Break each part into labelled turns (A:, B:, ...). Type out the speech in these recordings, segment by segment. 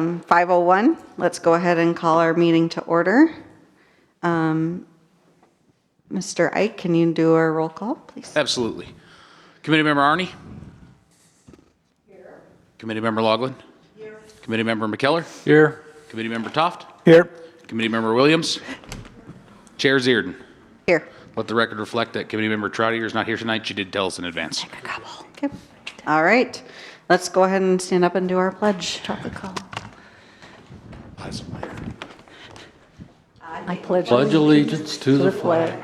A: 5:01, let's go ahead and call our meeting to order. Mr. Ike, can you do a roll call, please?
B: Absolutely. Committee Member Arnie? Here. Committee Member Loughlin? Here. Committee Member McKellar?
C: Here.
B: Committee Member Toft?
C: Here.
B: Committee Member Williams? Chair Zierden?
A: Here.
B: Let the record reflect that Committee Member Troutier is not here tonight. She did tell us in advance.
A: Okay. All right, let's go ahead and stand up and do our pledge.
D: I pledge
C: Allegiance to the flag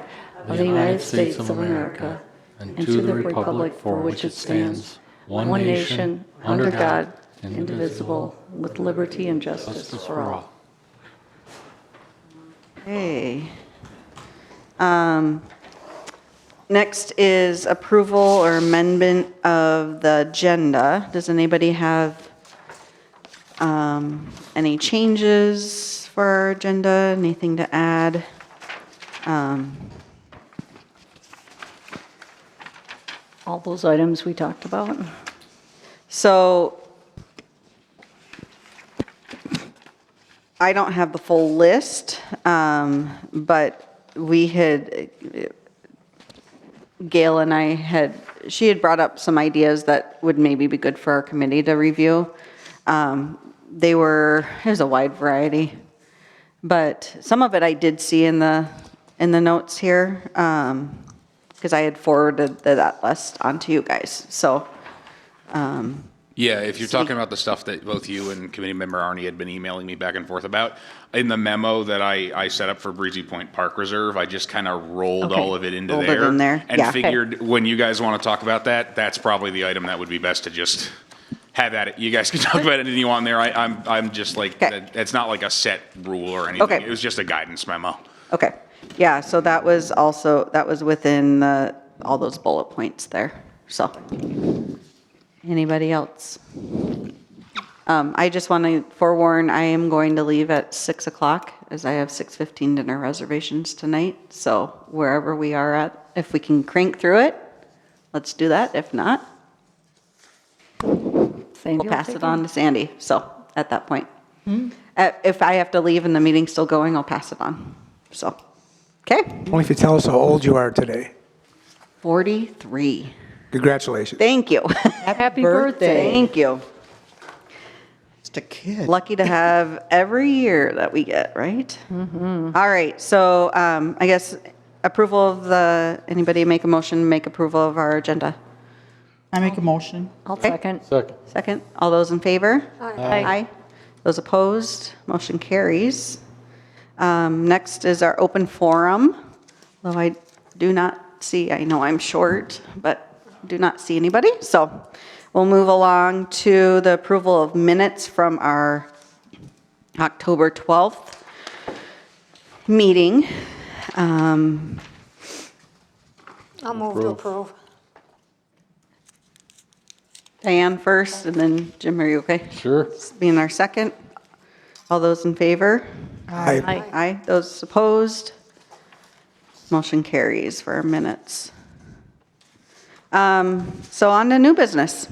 D: of the United States of America and to the republic for which it stands, one nation, under God, indivisible, with liberty and justice for all.
A: Okay. Next is approval or amendment of the agenda. Does anybody have any changes for our agenda? Anything to add?
D: All those items we talked about.
A: So I don't have the full list, but we had, Gail and I she had brought up some ideas that would maybe be good for our committee to review. There's a wide variety, but some of it I did see in the notes here, because I had forwarded that list onto you guys, so.
B: Yeah, if you're talking about the stuff that both you and Committee Member Arnie had been emailing me back and forth about, in the memo that I set up for Breezy Point Park Reserve, I just kind of rolled all of it into
A: Rolled it in there,
B: and
A: yeah.
B: figured when you guys want to talk about that, that's probably the item that would be best to just have at it. You guys can talk about anything you want there. I'm just like,
A: Okay.
B: it's not like a set rule or anything.
A: Okay.
B: It was just a guidance memo.
A: Okay, yeah, so that was within all those bullet points there, so. Anybody else? I just want to forewarn, I am going to leave at 6 o'clock as I have 6:15 dinner reservations tonight, so wherever we are at, if we can crank through it, let's do that. If not, we'll pass it on to Sandy, so at that point. If I have to leave and the meeting's still going, I'll pass it on, so, okay?
E: Only if you tell us how old you are today.
A: 43.
E: Congratulations.
A: Thank you.
D: Happy birthday.
A: Thank you.
F: Just a kid.
A: Lucky to have every year that we get, right? All right, so I guess approval of anybody make a motion, make approval of our agenda?
F: I make a motion.
D: I'll second.
A: Second, all those in favor?
D: Aye.
A: Those opposed, motion carries. Next is our open forum, though I do not see, I know I'm short, but do not see anybody, so we'll move along to the approval of minutes from our October 12th meeting.
G: I'll move to approve.
A: Diane first, and then Jim, are you okay?
C: Sure.
A: Being our second. All those in favor?
E: Aye.
A: Aye. Those opposed? Motion carries for our minutes. So on to new business.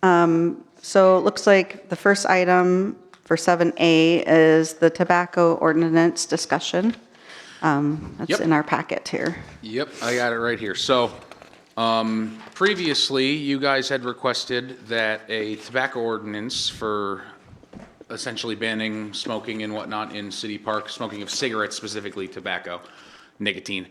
A: So it looks like the first item for 7A is the tobacco ordinance discussion. That's
B: Yep.
A: in our packet here.
B: Yep, I got it right here. So, previously, you guys had requested that a tobacco ordinance for essentially banning smoking and whatnot in city parks, smoking of cigarettes, specifically tobacco, nicotine,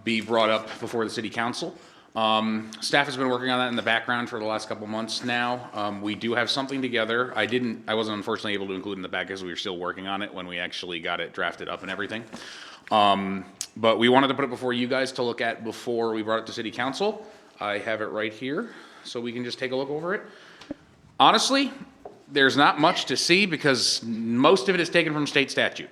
B: be brought up before the city council. Staff has been working on that in the background for the last couple months now. We do have something together. I wasn't unfortunately able to include in the back because we were still working on it when we actually got it drafted up and everything. But we wanted to put it before you guys to look at before we brought it to city council. I have it right here, so we can just take a look over it. Honestly, there's not much to see because most of it is taken from state statute.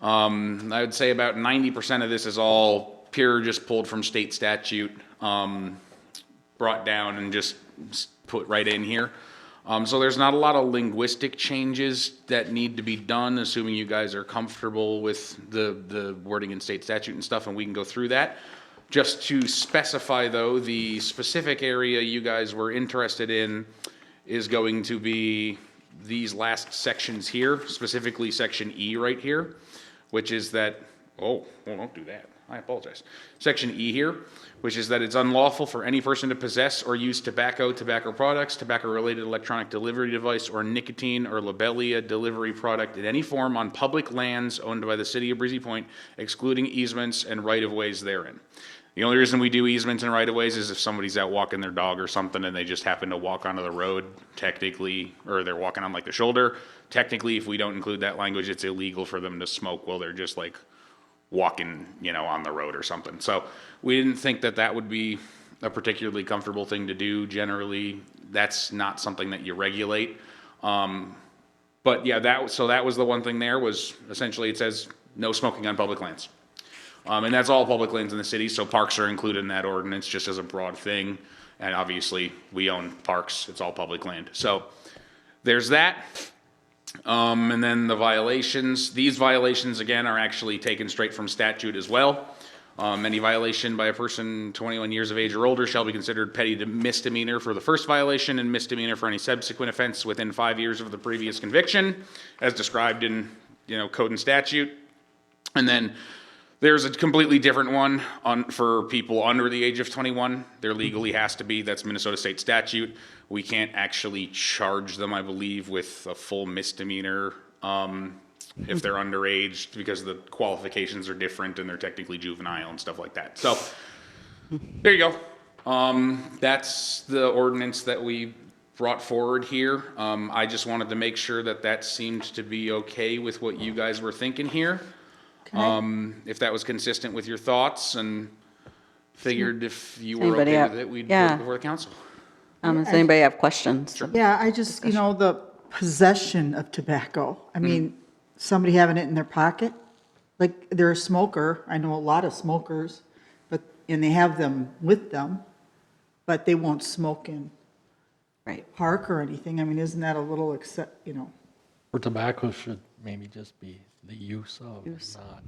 B: I would say about 90% of this is all pure, just pulled from state statute, brought down and just put right in here. So there's not a lot of linguistic changes that need to be done, assuming you guys are comfortable with the wording in state statute and stuff, and we can go through that. Just to specify, though, the specific area you guys were interested in is going to be these last sections here, specifically section E right here, which is that, oh, well, don't do that. I apologize. Section E here, which is that it's unlawful for any person to possess or use tobacco, tobacco products, tobacco-related electronic delivery device, or nicotine or lobelia delivery product in any form on public lands owned by the city of Breezy Point, excluding easements and right-of-ways therein. The only reason we do easements and right-of-ways is if somebody's out walking their dog or something and they just happen to walk onto the road, technically, or they're walking on like the shoulder. Technically, if we don't include that language, it's illegal for them to smoke while they're just like walking, on the road or something. So we didn't think that that would be a particularly comfortable thing to do. Generally, that's not something that you regulate. But yeah, so that was the one thing there was essentially it says no smoking on public lands. And that's all public lands in the city, so parks are included in that ordinance just as a broad thing. And obviously, we own parks, it's all public land. So there's that. And then the violations, these violations again are actually taken straight from statute as well. Any violation by a person 21 years of age or older shall be considered petty misdemeanor for the first violation and misdemeanor for any subsequent offense within 5 years of the previous conviction, as described in, code and statute. And then there's a completely different one for people under the age of 21. There legally has to be, that's Minnesota state statute. We can't actually charge them, I believe, with a full misdemeanor if they're underage because the qualifications are different and they're technically juvenile and stuff like that. So there you go. That's the ordinance that we brought forward here. I just wanted to make sure that that seemed to be okay with what you guys were thinking here. If that was consistent with your thoughts, and figured if you were
A: Anybody
B: okay
A: have-
B: with it, we'd
A: yeah.
B: put it before the council.
A: Does anybody have questions?
F: Yeah, I just, the possession of tobacco. I mean, somebody having it in their pocket, like they're a smoker. I know a lot of smokers, and they have them with them, but they won't smoke in
A: Right.
F: park or anything. I mean, isn't that a little
C: For tobacco should maybe just be the use of, not.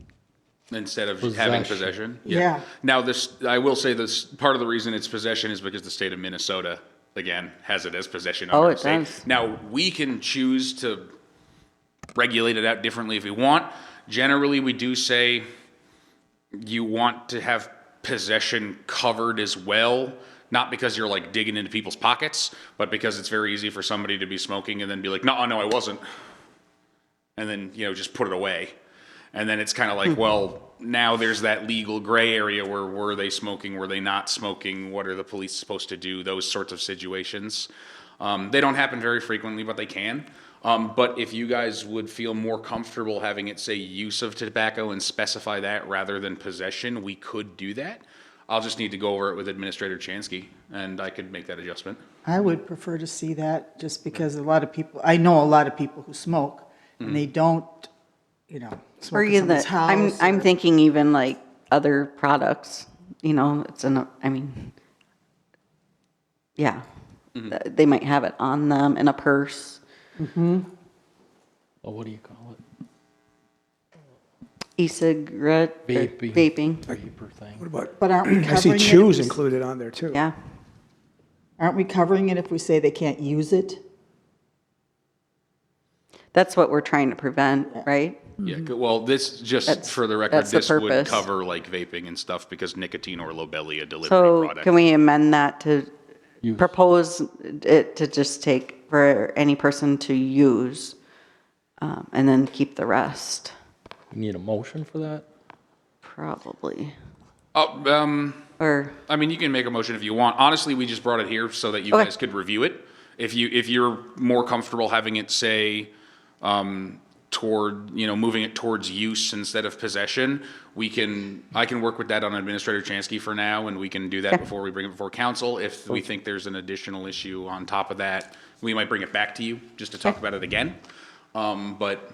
B: Instead of having
C: Possession.
B: possession.
F: Yeah.
B: Now I will say this, part of the reason it's possession is because the state of Minnesota, again, has it as possession.
A: Oh,
B: under
A: it
B: the state.
A: does.
B: Now, we can choose to regulate it out differently if we want. Generally, we do say you want to have possession covered as well. Not because you're like digging into people's pockets, but because it's very easy for somebody to be smoking and then be like, no, I wasn't. And then, just put it away. And then it's kind of like, well, now there's that legal gray area where were they smoking, were they not smoking, what are the police supposed to do, those sorts of situations. They don't happen very frequently, but they can. But if you guys would feel more comfortable having it say use of tobacco and specify that rather than possession, we could do that. I'll just need to go over it with Administrator Chansky, and I could make that adjustment.
F: I would prefer to see that just because I know a lot of people who smoke and they don't,
A: Or
F: smoke in
A: even
F: someone's house.
A: I'm
F: or-
A: thinking even like other products, yeah. They might have it on them in a purse,
C: Well, what do you call it?
A: e-cigarette, or
C: Vaping.
A: vaping,
C: Vapor thing.
E: What about,
F: But aren't we
E: I see
F: covering it?
E: chews included on there too.
A: yeah.
F: Aren't we covering it if we say they can't use it?
A: That's what we're trying to prevent, right?
B: Yeah, well, this, just
A: That's-
B: for the record,
A: that's the
B: this would
A: purpose.
B: cover like vaping and stuff because nicotine or lobelia delivery
A: So
B: product.
A: can we amend that to
C: Use.
A: propose it to just take for any person to use, and then keep the rest?
C: You need a motion for that?
A: Probably.
B: Oh,
A: Or,
B: I mean, you can make a motion if you want. Honestly, we just brought it here so that you
A: Okay.
B: guys could review it. If you're more comfortable having it say, moving it towards use instead of possession, I can work with that on Administrator Chansky for now, and we can do that before we bring it before council. If we think there's an additional issue on top of that, we might bring it back to you just to talk about it again. But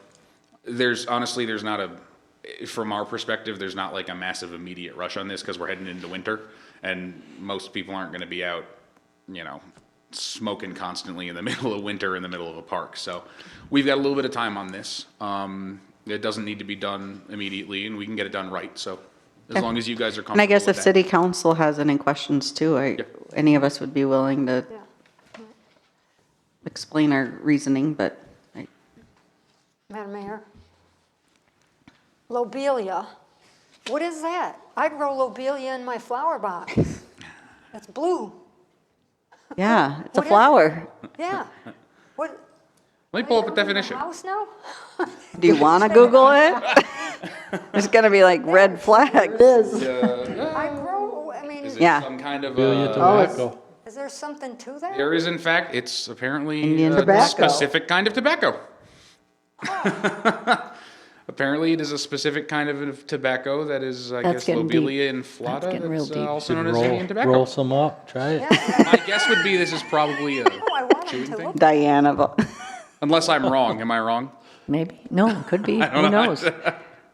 B: from our perspective, there's not like a massive immediate rush on this because we're heading into winter and most people aren't going to be out, smoking constantly in the middle of winter in the middle of a park. So we've got a little bit of time on this. It doesn't need to be done immediately and we can get it done right. So as long as you guys are comfortable
A: and I guess
B: with
A: if
B: that.
A: city council has any questions too, any of us would be willing to explain our reasoning, but
G: Madam Mayor. Lobelia. What is that? I grow lobelia in my flower box. It's blue.
A: Yeah, it's a
G: What is it?
A: flower.
G: Yeah. What?
B: Let me pull up a
G: I live in
B: definition.
G: house now?
A: Do you want to Google it? There's going to be like red flags.
G: I grow, I mean,
B: Is it
A: Yeah.
B: some kind of
C: Billion
B: a,
C: tobacco.
G: is there something to that?
B: there is in fact, it's apparently
A: Indian
B: a
A: tobacco.
B: specific kind of tobacco. Apparently, it is a specific kind of tobacco that is, I
D: That's
B: guess,
D: getting deep.
B: Lobelia inflata.
D: That's getting real
B: That's
D: deep.
B: also
C: Should
B: known as Indian tobacco.
C: roll some up, try it.
G: Yeah,
B: My guess would be this is probably a,
G: no, I want
B: chewing
G: them to
B: thing?
G: look.
A: Diana.
B: unless I'm wrong. Am I wrong?
D: Maybe. No, it could be.
B: don't
D: Who
B: know.
D: knows?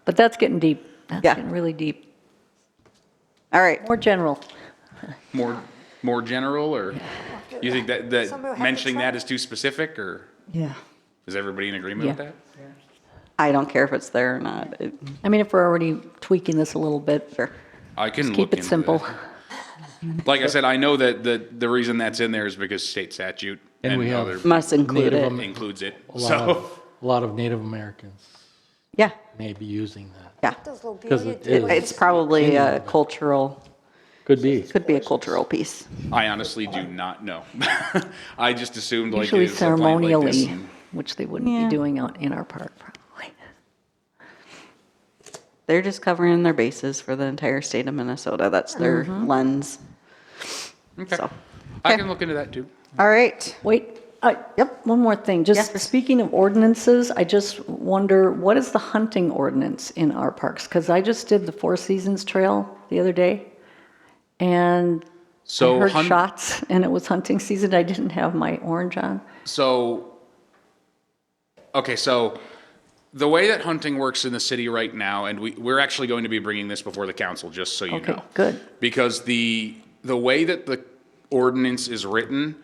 D: But that's getting deep. That's
A: Yeah.
D: getting really deep.
A: All right.
D: More general.
B: More general, or you think that
G: Somebody will have to
B: mentioning
G: try.
B: that is too specific, or
F: Yeah.
B: is everybody in agreement with
D: Yeah.
B: that?
A: I don't care if it's there or not.
D: I mean, if we're already tweaking this a little bit,
A: Sure.
B: I can
D: keep
B: look
D: it
B: into
D: simple.
B: that. Like I said, I know that the reason that's in there is because state statute
C: And
B: and
C: we have-
B: other
A: Must include
C: Native
A: it.
C: Am-
B: includes it.
C: A lot,
B: So
C: of, a lot of Native Americans
A: Yeah,
C: may be using that.
A: yeah.
G: Does
C: 'Cause
G: lobelia
C: it
G: do
C: is.
G: it?
A: It's probably a cultural,
C: Could be.
A: could be a cultural piece.
B: I honestly do not know. I just assumed like
D: usually
B: it is a plant like this
D: ceremonially,
B: and-
D: which they wouldn't
A: Yeah.
D: be doing out in our park probably.
A: They're just covering their bases for the entire state of Minnesota. That's their lens.
B: Okay.
A: So,
B: I
A: okay.
B: can look into that too.
A: All right.
D: Wait, one more thing. Just
A: Yes.
D: speaking of ordinances, I just wonder, what is the hunting ordinance in our parks? Because I just did the Four Seasons Trail the other day, and I
B: So
D: heard
B: hunt-
D: shots, and it was hunting season. I didn't have my orange on.
B: So, okay, so the way that hunting works in the city right now, and we're actually going to be bringing this before the council, just so you
D: Okay,
B: know.
D: good.
B: Because the way that the ordinance is written,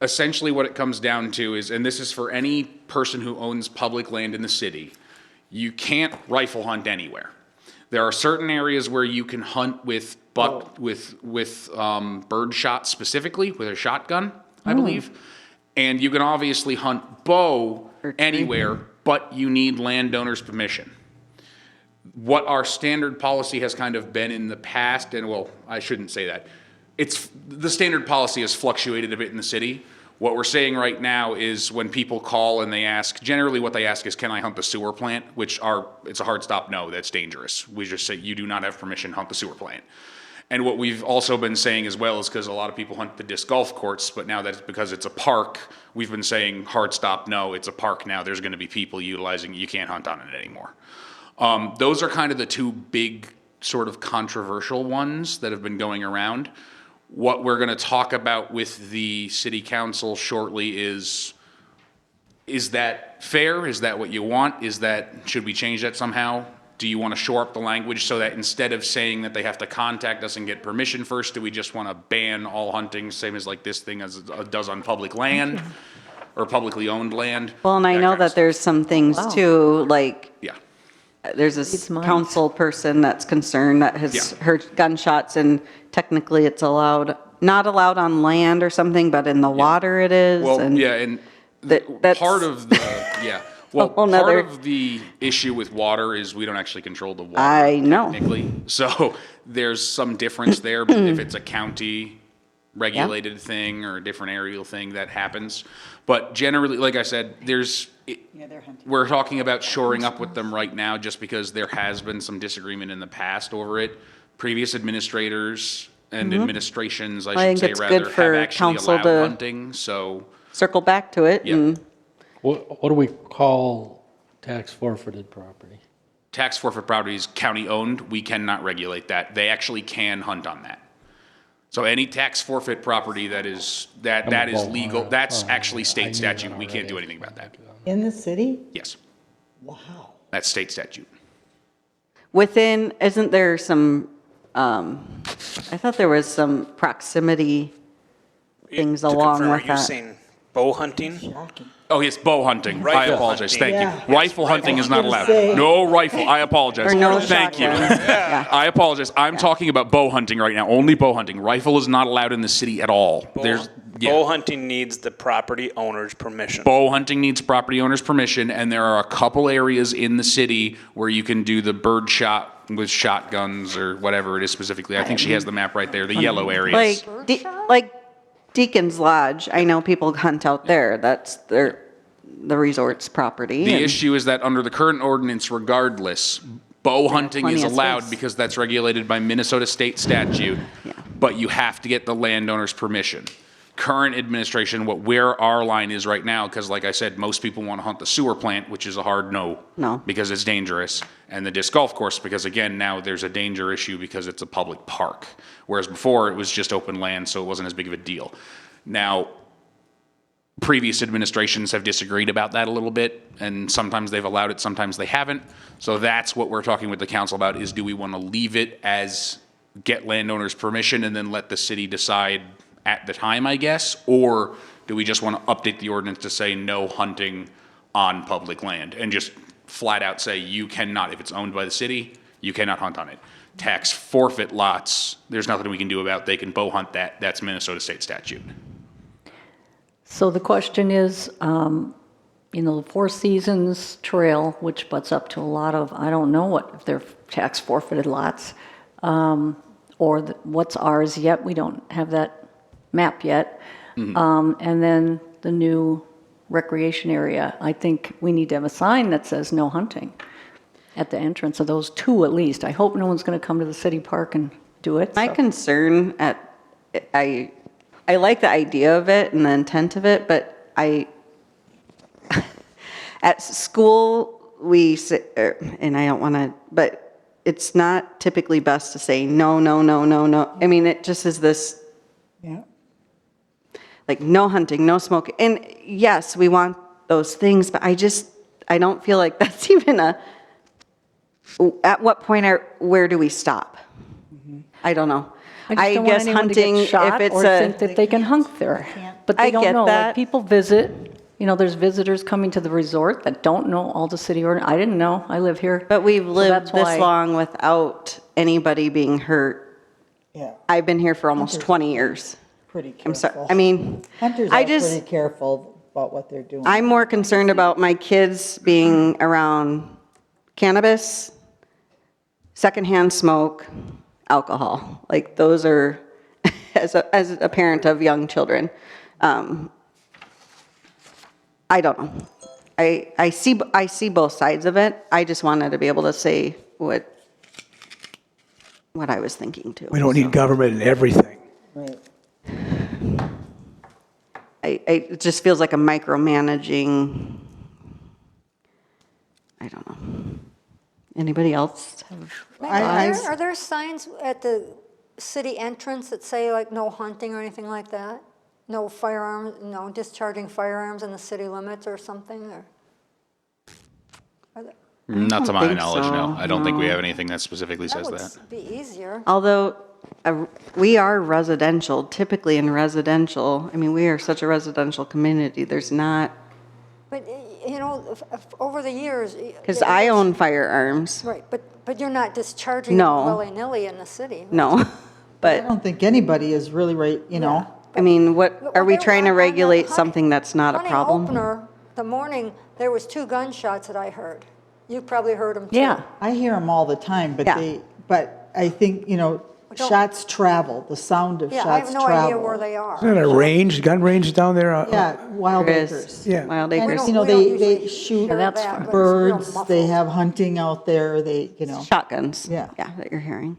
B: essentially what it comes down to is, and this is for any person who owns public land in the city, you can't rifle hunt anywhere. There are certain areas where you can hunt with bird shot specifically, with a shotgun, I believe. And you can obviously hunt bow anywhere, but you need landowners' permission. What our standard policy has kind of been in the past, and well, I shouldn't say that. The standard policy has fluctuated a bit in the city. What we're saying right now is when people call and they ask, generally what they ask is, can I hunt the sewer plant? It's a hard stop, no, that's dangerous. We just say, you do not have permission to hunt the sewer plant. And what we've also been saying as well is because a lot of people hunt the disc golf course, but now that's because it's a park, we've been saying hard stop, no, it's a park now, there's gonna be people utilizing it, you can't hunt on it anymore. Those are kind of the two big sort of controversial ones that have been going around. What we're gonna talk about with the city council shortly is that fair? Is that what you want? Should we change that somehow? Do you want to shore up the language so that instead of saying that they have to contact us and get permission first, do we just want to ban all hunting, same as like this thing as it does on public land or publicly owned land?
A: Well, and I know
B: kind of
A: that there's some things
D: Wow.
A: too, like
B: Yeah,
A: there's a
D: It's mine.
A: council person that's concerned that has
B: Yeah.
A: heard gunshots and technically it's not allowed on land or something, but in the water it is.
B: well,
A: and
B: yeah, and
A: that's-
B: part of the, yeah. Well,
A: whole nother-
B: part of the issue with water is we don't actually control the water.
A: I know.
B: Technically, so there's some difference there, but if it's a county regulated thing or a different aerial thing that happens. But generally, like I said, we're talking about shoring up with them right now just because there has been some disagreement in the past over it. Previous administrators and administrations, I
A: think
B: should say
A: it's good
B: rather,
A: for
B: have actually
A: council
B: allowed
A: to-
B: hunting, so.
A: circle back to it
B: Yeah.
A: and
C: What do we call tax forfeited property?
B: Tax forfeit property is county owned, we cannot regulate that. They actually can hunt on that. So any tax forfeit property that is legal, that's actually
C: I
B: state
C: knew
B: statute,
C: that
B: we can't do
C: already.
B: anything about that.
F: In the city?
B: Yes,
F: Wow.
B: that's state statute.
A: isn't there some, I thought there was some proximity things along with
H: Are you
A: that.
H: saying bow hunting?
B: Oh, yes, bow hunting, I
H: Rifle
B: apologize,
H: hunting.
B: thank you. Rifle hunting is not
F: I was
B: allowed.
F: gonna say.
B: No rifle, I apologize.
A: Or no
B: Thank you.
A: shotgun. Yeah.
B: I apologize, I'm talking about bow hunting right now, only bow hunting. Rifle is not allowed in the city at all. Yeah.
H: Bow hunting needs the property owner's permission.
B: Bow hunting needs property owner's permission, and there are a couple areas in the city where you can do the bird shot with shotguns or whatever it is specifically. I think she has the map right there, the yellow areas.
A: Like Deacon's Lodge, I know people hunt out there. That's the resort's property.
B: The
A: and-
B: issue is that under the current ordinance, regardless, bow hunting is
A: plenty of
B: allowed
A: space.
B: because that's regulated by Minnesota state statute.
A: Yeah.
B: But you have to get the landowner's permission. Current administration, where our line is right now, because like I said, most people want to hunt the sewer plant, which is a hard no.
A: No.
B: Because it's dangerous, and the disc golf course, because again, now there's a danger issue because it's a public park. Whereas before, it was just open land, so it wasn't as big of a deal. Now, previous administrations have disagreed about that a little bit, and sometimes they've allowed it, sometimes they haven't. So that's what we're talking with the council about, is do we want to leave it as get landowners' permission and then let the city decide at the time, I guess? Or do we just want to update the ordinance to say no hunting on public land and just flat out say you cannot, if it's owned by the city, you cannot hunt on it? Tax forfeit lots, there's nothing we can do about, they can bow hunt that, that's Minnesota state statute.
D: So the question is, the Four Seasons Trail, which butts up to a lot of, I don't know what, if they're tax forfeited lots, or what's ours yet, we don't have that map yet. And then the new recreation area, I think we need to have a sign that says no hunting at the entrance of those two at least. I hope no one's going to come to the city park and do it.
A: My
D: so.
A: concern I like the idea of it and the intent of it, but at school, we say, and I don't want to, but it's not typically best to say no, no, no, no, no. I mean, it just is this,
F: Yeah.
A: like, no hunting, no smoking. And yes, we want those things, but I don't feel like that's even at what point where do we stop? I don't know.
D: I just don't want anyone to get shot or think that they can hunt there. But
A: I
D: they don't
A: get
D: know.
A: that.
D: Like, people visit, there's visitors coming to the resort that don't know all the city ordinance. I didn't know. I live here.
A: But we've
D: So
A: lived
D: that's
A: this
D: why-
A: long without anybody being hurt.
F: Yeah,
A: I've been here for almost 20 years.
F: pretty
A: I'm sorry,
F: careful.
A: I mean,
F: Hunters
A: I
F: are
A: just,
F: pretty careful about what they're doing.
A: I'm more concerned about my kids being around cannabis, secondhand smoke, alcohol. Like, those are, as a parent of young children, I don't know. I see both sides of it. I just wanted to be able to say what I was thinking too.
E: We don't need government in everything.
F: Right.
A: It just feels like a micromanaging, I don't know. Anybody else have?
G: Are there signs at the city entrance that say like no hunting or anything like that? No firearms, no discharging firearms in the city limits or something, or? Are there-
B: Not to my
A: think
B: knowledge, no.
A: so,
B: I don't think we
A: no.
B: have anything that specifically
G: That
B: says
G: would
B: that.
G: be easier.
A: Although we are residential, typically in residential, I mean, we are such a residential community, there's not,
G: But, over the years.
A: because I own firearms,
G: Right, but you're not discharging
A: No.
G: willy-nilly in the city.
A: no,
F: I
A: but,
F: don't think anybody is really right,
A: I mean, what,
G: Well,
A: are we
G: there
A: trying to
G: were- on the
A: regulate
G: hunting-
A: something that's not a
G: hunting
A: problem?
G: opener, the morning, there was 2 gunshots that I heard. You probably heard them too.
D: Yeah.
F: I hear them all the time, but
A: Yeah.
F: but I think, shots travel, the sound of
G: Yeah, I have
F: shots
G: no
F: travel.
G: idea where they are.
E: Isn't that a range, gun range down there?
F: Yeah, wild
A: There is.
F: acres.
E: Yeah.
A: Wild
F: And,
A: acres,
G: We
F: they
G: don't usually
F: shoot
G: hear
D: that's
G: that,
D: fine.
G: but it's real
F: birds, they
G: muffled.
F: have hunting out there,
A: shotguns,
F: Yeah.
A: yeah, that you're hearing.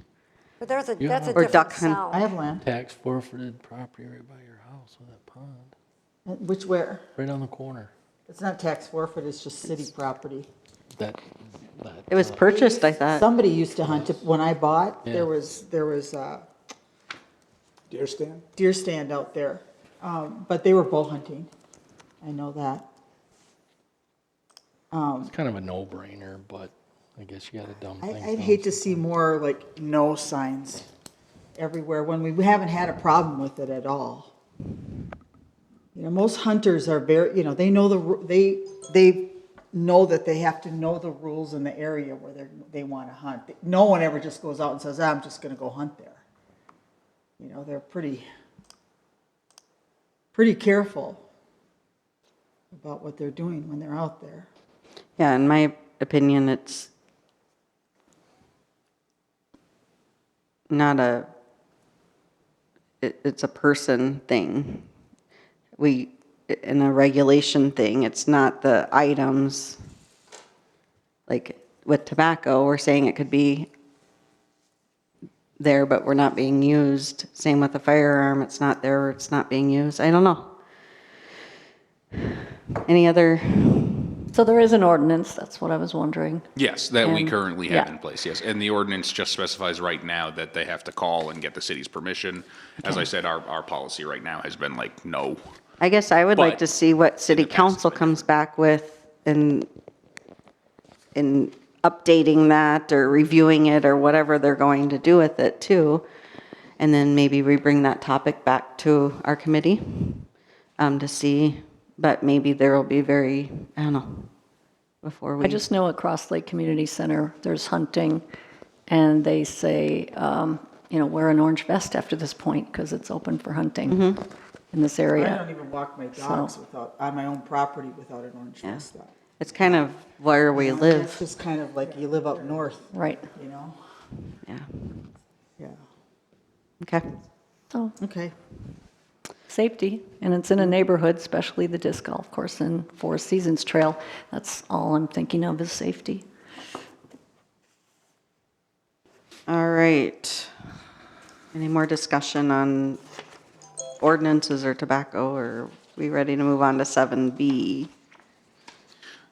G: But that's a
A: Or
G: different
A: duck hunt.
G: sound.
F: I have land.
C: Tax forfeited property right by your house with that pond,
F: Which where?
C: right on the corner.
F: It's not tax forfeit, it's just city property.
C: That,
A: It was purchased, I thought.
F: Somebody used to hunt it, when I bought,
C: Yeah.
F: there was
E: Deer stand?
F: deer stand out there. But they were bow hunting, I know that.
C: it's kind of a no-brainer, but I guess you gotta dumb things
F: I'd
C: down.
F: hate to see more like no signs everywhere when we haven't had a problem with it at all. Most hunters are very, they know they know that they have to know the rules in the area where they want to hunt. No one ever just goes out and says, I'm just going to go hunt there. They're pretty pretty careful about what they're doing when they're out there.
A: Yeah, in my opinion, it's not it's a person thing. In a regulation thing, it's not the items. Like with tobacco, we're saying it could be there, but we're not being used. Same with a firearm, it's not there, it's not being used. I don't know. Any other,
D: So there is an ordinance, that's what I was wondering.
B: Yes, that we
D: And-
B: currently have
D: yeah.
B: in place, yes. And the ordinance just specifies right now that they have to call and get the city's permission. As I said, our policy right now has been like, no.
A: I guess I would like
B: But
A: to see what city
B: the past,
A: council comes back with in updating that or reviewing it or whatever they're going to do with it too. And then maybe we bring that topic back to our committee to see, but maybe there will be very, I don't know, before we.
D: I just know at Cross Lake Community Center, there's hunting, and they say, wear an orange vest after this point, because it's open for hunting in this
F: I
D: area.
F: don't even walk my dogs on my own property without an orange
A: Yeah.
F: vest on.
A: It's kind of where we
F: It's
A: live,
F: just kind of like you live up north,
D: Right.
F: you know?
A: yeah,
F: Yeah,
A: okay.
D: So,
F: okay.
D: safety, and it's in a neighborhood, especially the disc golf course and Four Seasons Trail. That's all I'm thinking of is safety.
A: All right. Any more discussion on ordinances or tobacco, or are we ready to move on to 7B?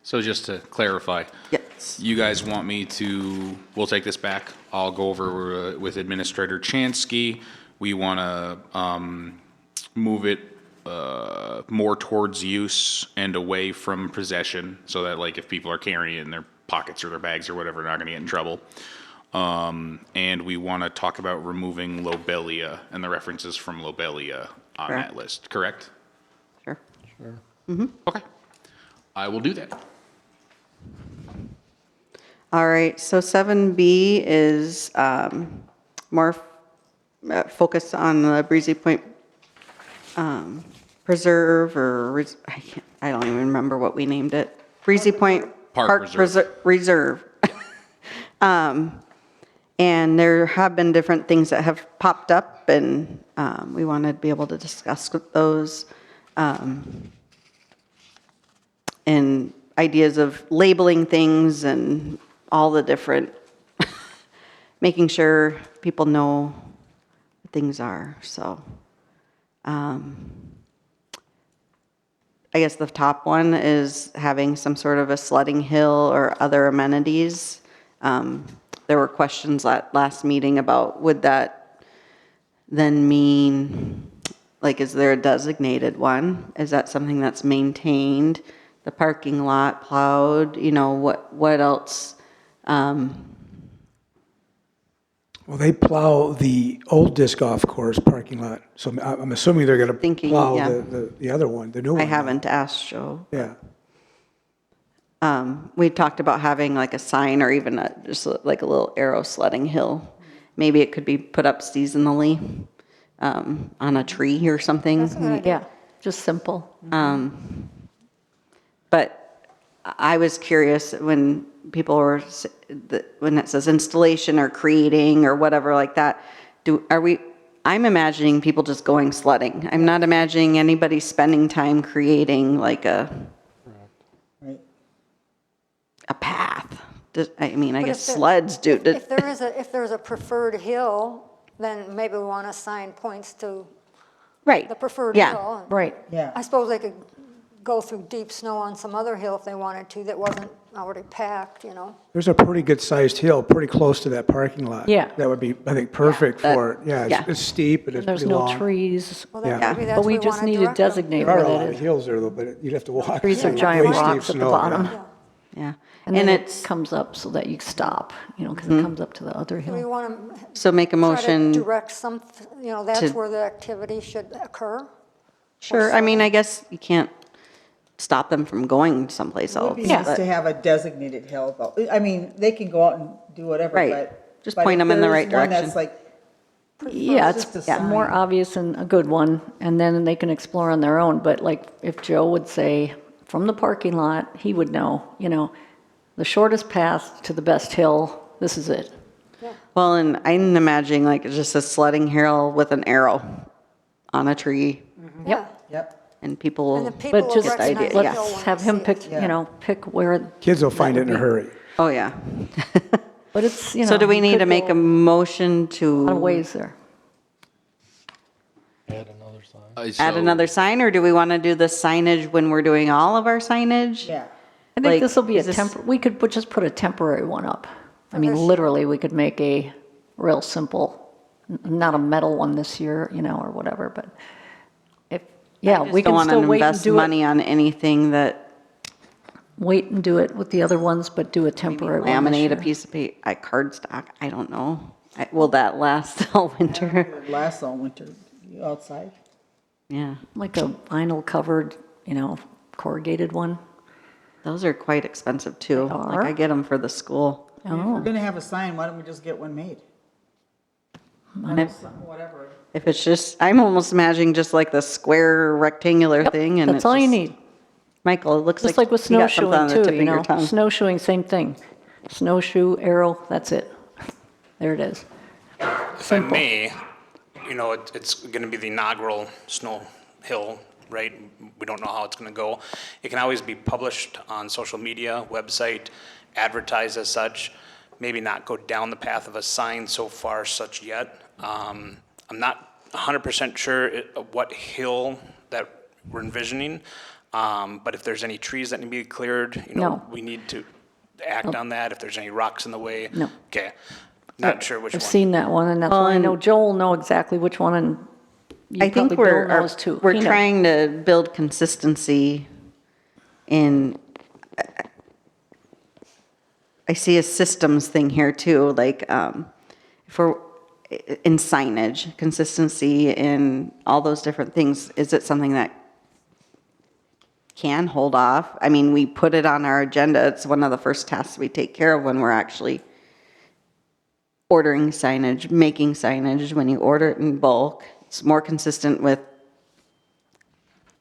B: So just to clarify,
A: Yes.
B: you guys want me to, we'll take this back. I'll go over with Administrator Chansky. We want to move it more towards use and away from possession, so that like if people are carrying it in their pockets or their bags or whatever, they're not going to get in trouble. And we want to talk about removing lobelia and the references from lobelia on
A: Correct.
B: that list, correct?
A: Sure.
B: Okay. I will do that.
A: All right, so 7B is more focused on the Breezy Point Preserve, or I don't even remember what we named it. Breezy Point
B: Park Reserve.
A: Reserve. And there have been different things that have popped up, and we wanted to be able to discuss with those. And ideas of labeling things and all the different, making sure people know what things are, so. I guess the top one is having some sort of a sledding hill or other amenities. There were questions at last meeting about would that then mean, like, is there a designated one? Is that something that's maintained? The parking lot plowed, what else?
E: Well, they plow the old disc golf course parking lot, so I'm assuming they're going to
A: Thinking,
E: plow
A: yeah.
E: the other one, the new one.
A: I haven't asked Joe.
E: Yeah.
A: We talked about having like a sign or even just like a little arrow sledding hill. Maybe it could be put up seasonally on a tree or something.
G: That's a good idea.
D: Yeah, just simple.
A: But I was curious when people were, when it says installation or creating or whatever like that, I'm imagining people just going sledding. I'm not imagining anybody spending time creating like a path. I mean, I
G: But
A: guess
G: if there-
A: sleds do.
G: If there is a preferred hill, then maybe we want to assign points to
A: Right.
G: the preferred
A: Yeah.
G: hill.
D: Right.
F: Yeah.
G: I suppose they could go through deep snow on some other hill if they wanted to that wasn't already packed,
E: There's a pretty good-sized hill, pretty close to that parking lot.
D: Yeah.
E: That would be, I think, perfect
A: that-
E: for it. Yeah,
A: yeah.
E: it's steep and it's
D: There's
E: pretty
D: no
E: long.
D: trees,
G: Well, then
E: Yeah.
G: maybe that's
D: but we
G: where
D: just
G: wanna
D: need to
G: direct them.
D: designate
E: There are
D: where
E: a lot
D: that
E: of
D: is.
E: hills there, though, but you'd have to walk.
D: Trees are
E: through
D: giant
E: waist-deep
D: rocks at the
E: snow,
D: bottom.
E: yeah.
A: Yeah.
D: And
A: And
D: then it
A: it's,
D: comes up so that you stop, because it comes up to the other
G: Do we
D: hill.
G: want to
A: so make a
G: try to
A: motion.
G: direct some, that's
A: to-
G: where the activity should occur?
A: Sure, I mean, I guess you can't stop them from going someplace
F: It would
A: else.
F: be
D: Yeah.
F: nice to have a designated hill, though. I mean, they can go out and do whatever,
A: Right.
F: but.
A: Just
F: but
A: point
F: if
A: them in the
F: there
A: right
F: is one
A: direction.
F: that's like
D: Yeah,
F: Just
D: it's
F: a
D: more
F: sign.
D: obvious and a good one, and then they can explore on their own. But like, if Joe would say, from the parking lot, he would know, the shortest path to the best hill, this is it.
A: Well, and I'm imagining like it's just a sledding hill with an arrow on a tree,
G: Yeah.
F: Yep.
A: and people
G: And
A: will
G: the people
D: But
G: will
D: just,
A: idea,
G: recognize the
A: yeah.
G: hill when
D: let's
G: they
D: have him
G: see
D: pick,
G: it.
D: pick where.
E: Kids will find
D: that
E: it in a
D: would be.
E: hurry.
A: Oh, yeah.
D: But it's,
A: So do we
D: you
A: need
D: could
A: to make
D: go
A: a motion
D: A lot of
A: to
D: ways there.
C: Add another sign.
A: add
B: So-
A: another sign, or do we want to do the signage when we're doing all of our signage?
F: Yeah.
D: I
A: Like,
D: think this will be a
A: is this-
D: we could just put a temporary one up. I mean,
G: this year.
D: literally, we could make a real simple, not a metal one this year, or whatever, but if, yeah, we
A: Don't
D: can
A: want to
D: still wait and
A: invest
D: do
A: money
D: it,
A: on anything that
D: wait and do it with the other ones, but do a temporary one this
A: laminate a
D: year.
A: piece of cardstock. I don't know. Will that last all winter?
F: It lasts all winter outside.
A: Yeah,
D: Like a vinyl covered, corrugated one.
A: those are quite expensive too.
D: They
A: Like
D: are?
A: I get them for the school.
F: If we're gonna have a sign, why don't we just get one made? Whatever.
A: If it's just, I'm almost imagining just like the square rectangular thing, and
D: That's
A: it's
D: all you
A: just-
D: need.
A: Michael, it looks
D: Just like with
A: you got something on
D: snowshoeing
A: the
D: too,
A: tip of your tongue.
D: Snowshoeing, same thing. Snowshoe, arrow, that's it. There it is.
H: If I may, it's going to be the inaugural Snow Hill, right? We don't know how it's going to go. It can always be published on social media, website, advertised as such. Maybe not go down the path of a sign so far such yet. I'm not 100% sure what hill that we're envisioning. But if there's any trees that need to be cleared,
D: No.
H: we need to act on that. If there's any rocks in the way.
D: No.
H: Okay. Not sure which
D: I've
H: one.
D: seen that one, and that's why I know Joel will know exactly which one, and
A: I
D: you
A: think
D: probably Bill knows too.
A: we're
D: He knows.
A: trying to build consistency in, I see a systems thing here too, like, if we're, in signage, consistency in all those different things, is it something that can hold off? I mean, we put it on our agenda, it's one of the first tasks we take care of when we're actually ordering signage, making signage. When you order it in bulk, it's more consistent with,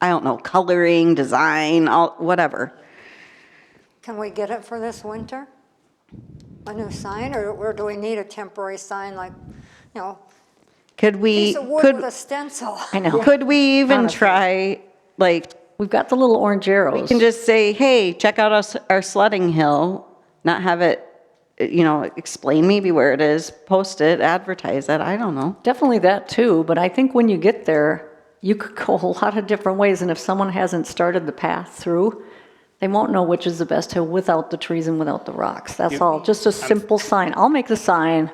A: I don't know, coloring, design, whatever.
G: Can we get it for this winter? A new sign, or do we need a temporary sign like,
A: Could we,
G: piece of wood with a
A: could,
G: stencil?
D: I know.
A: could we even
D: Honestly.
A: try, like,
D: We've got the little orange arrows.
A: we can just say, hey, check out our sledding hill, not have it, explain maybe where it is, post it, advertise it, I don't know.
D: Definitely that too, but I think when you get there, you could go a lot of different ways, and if someone hasn't started the path through, they won't know which is the best hill without the trees and without the rocks. That's all, just a simple sign. I'll make the sign,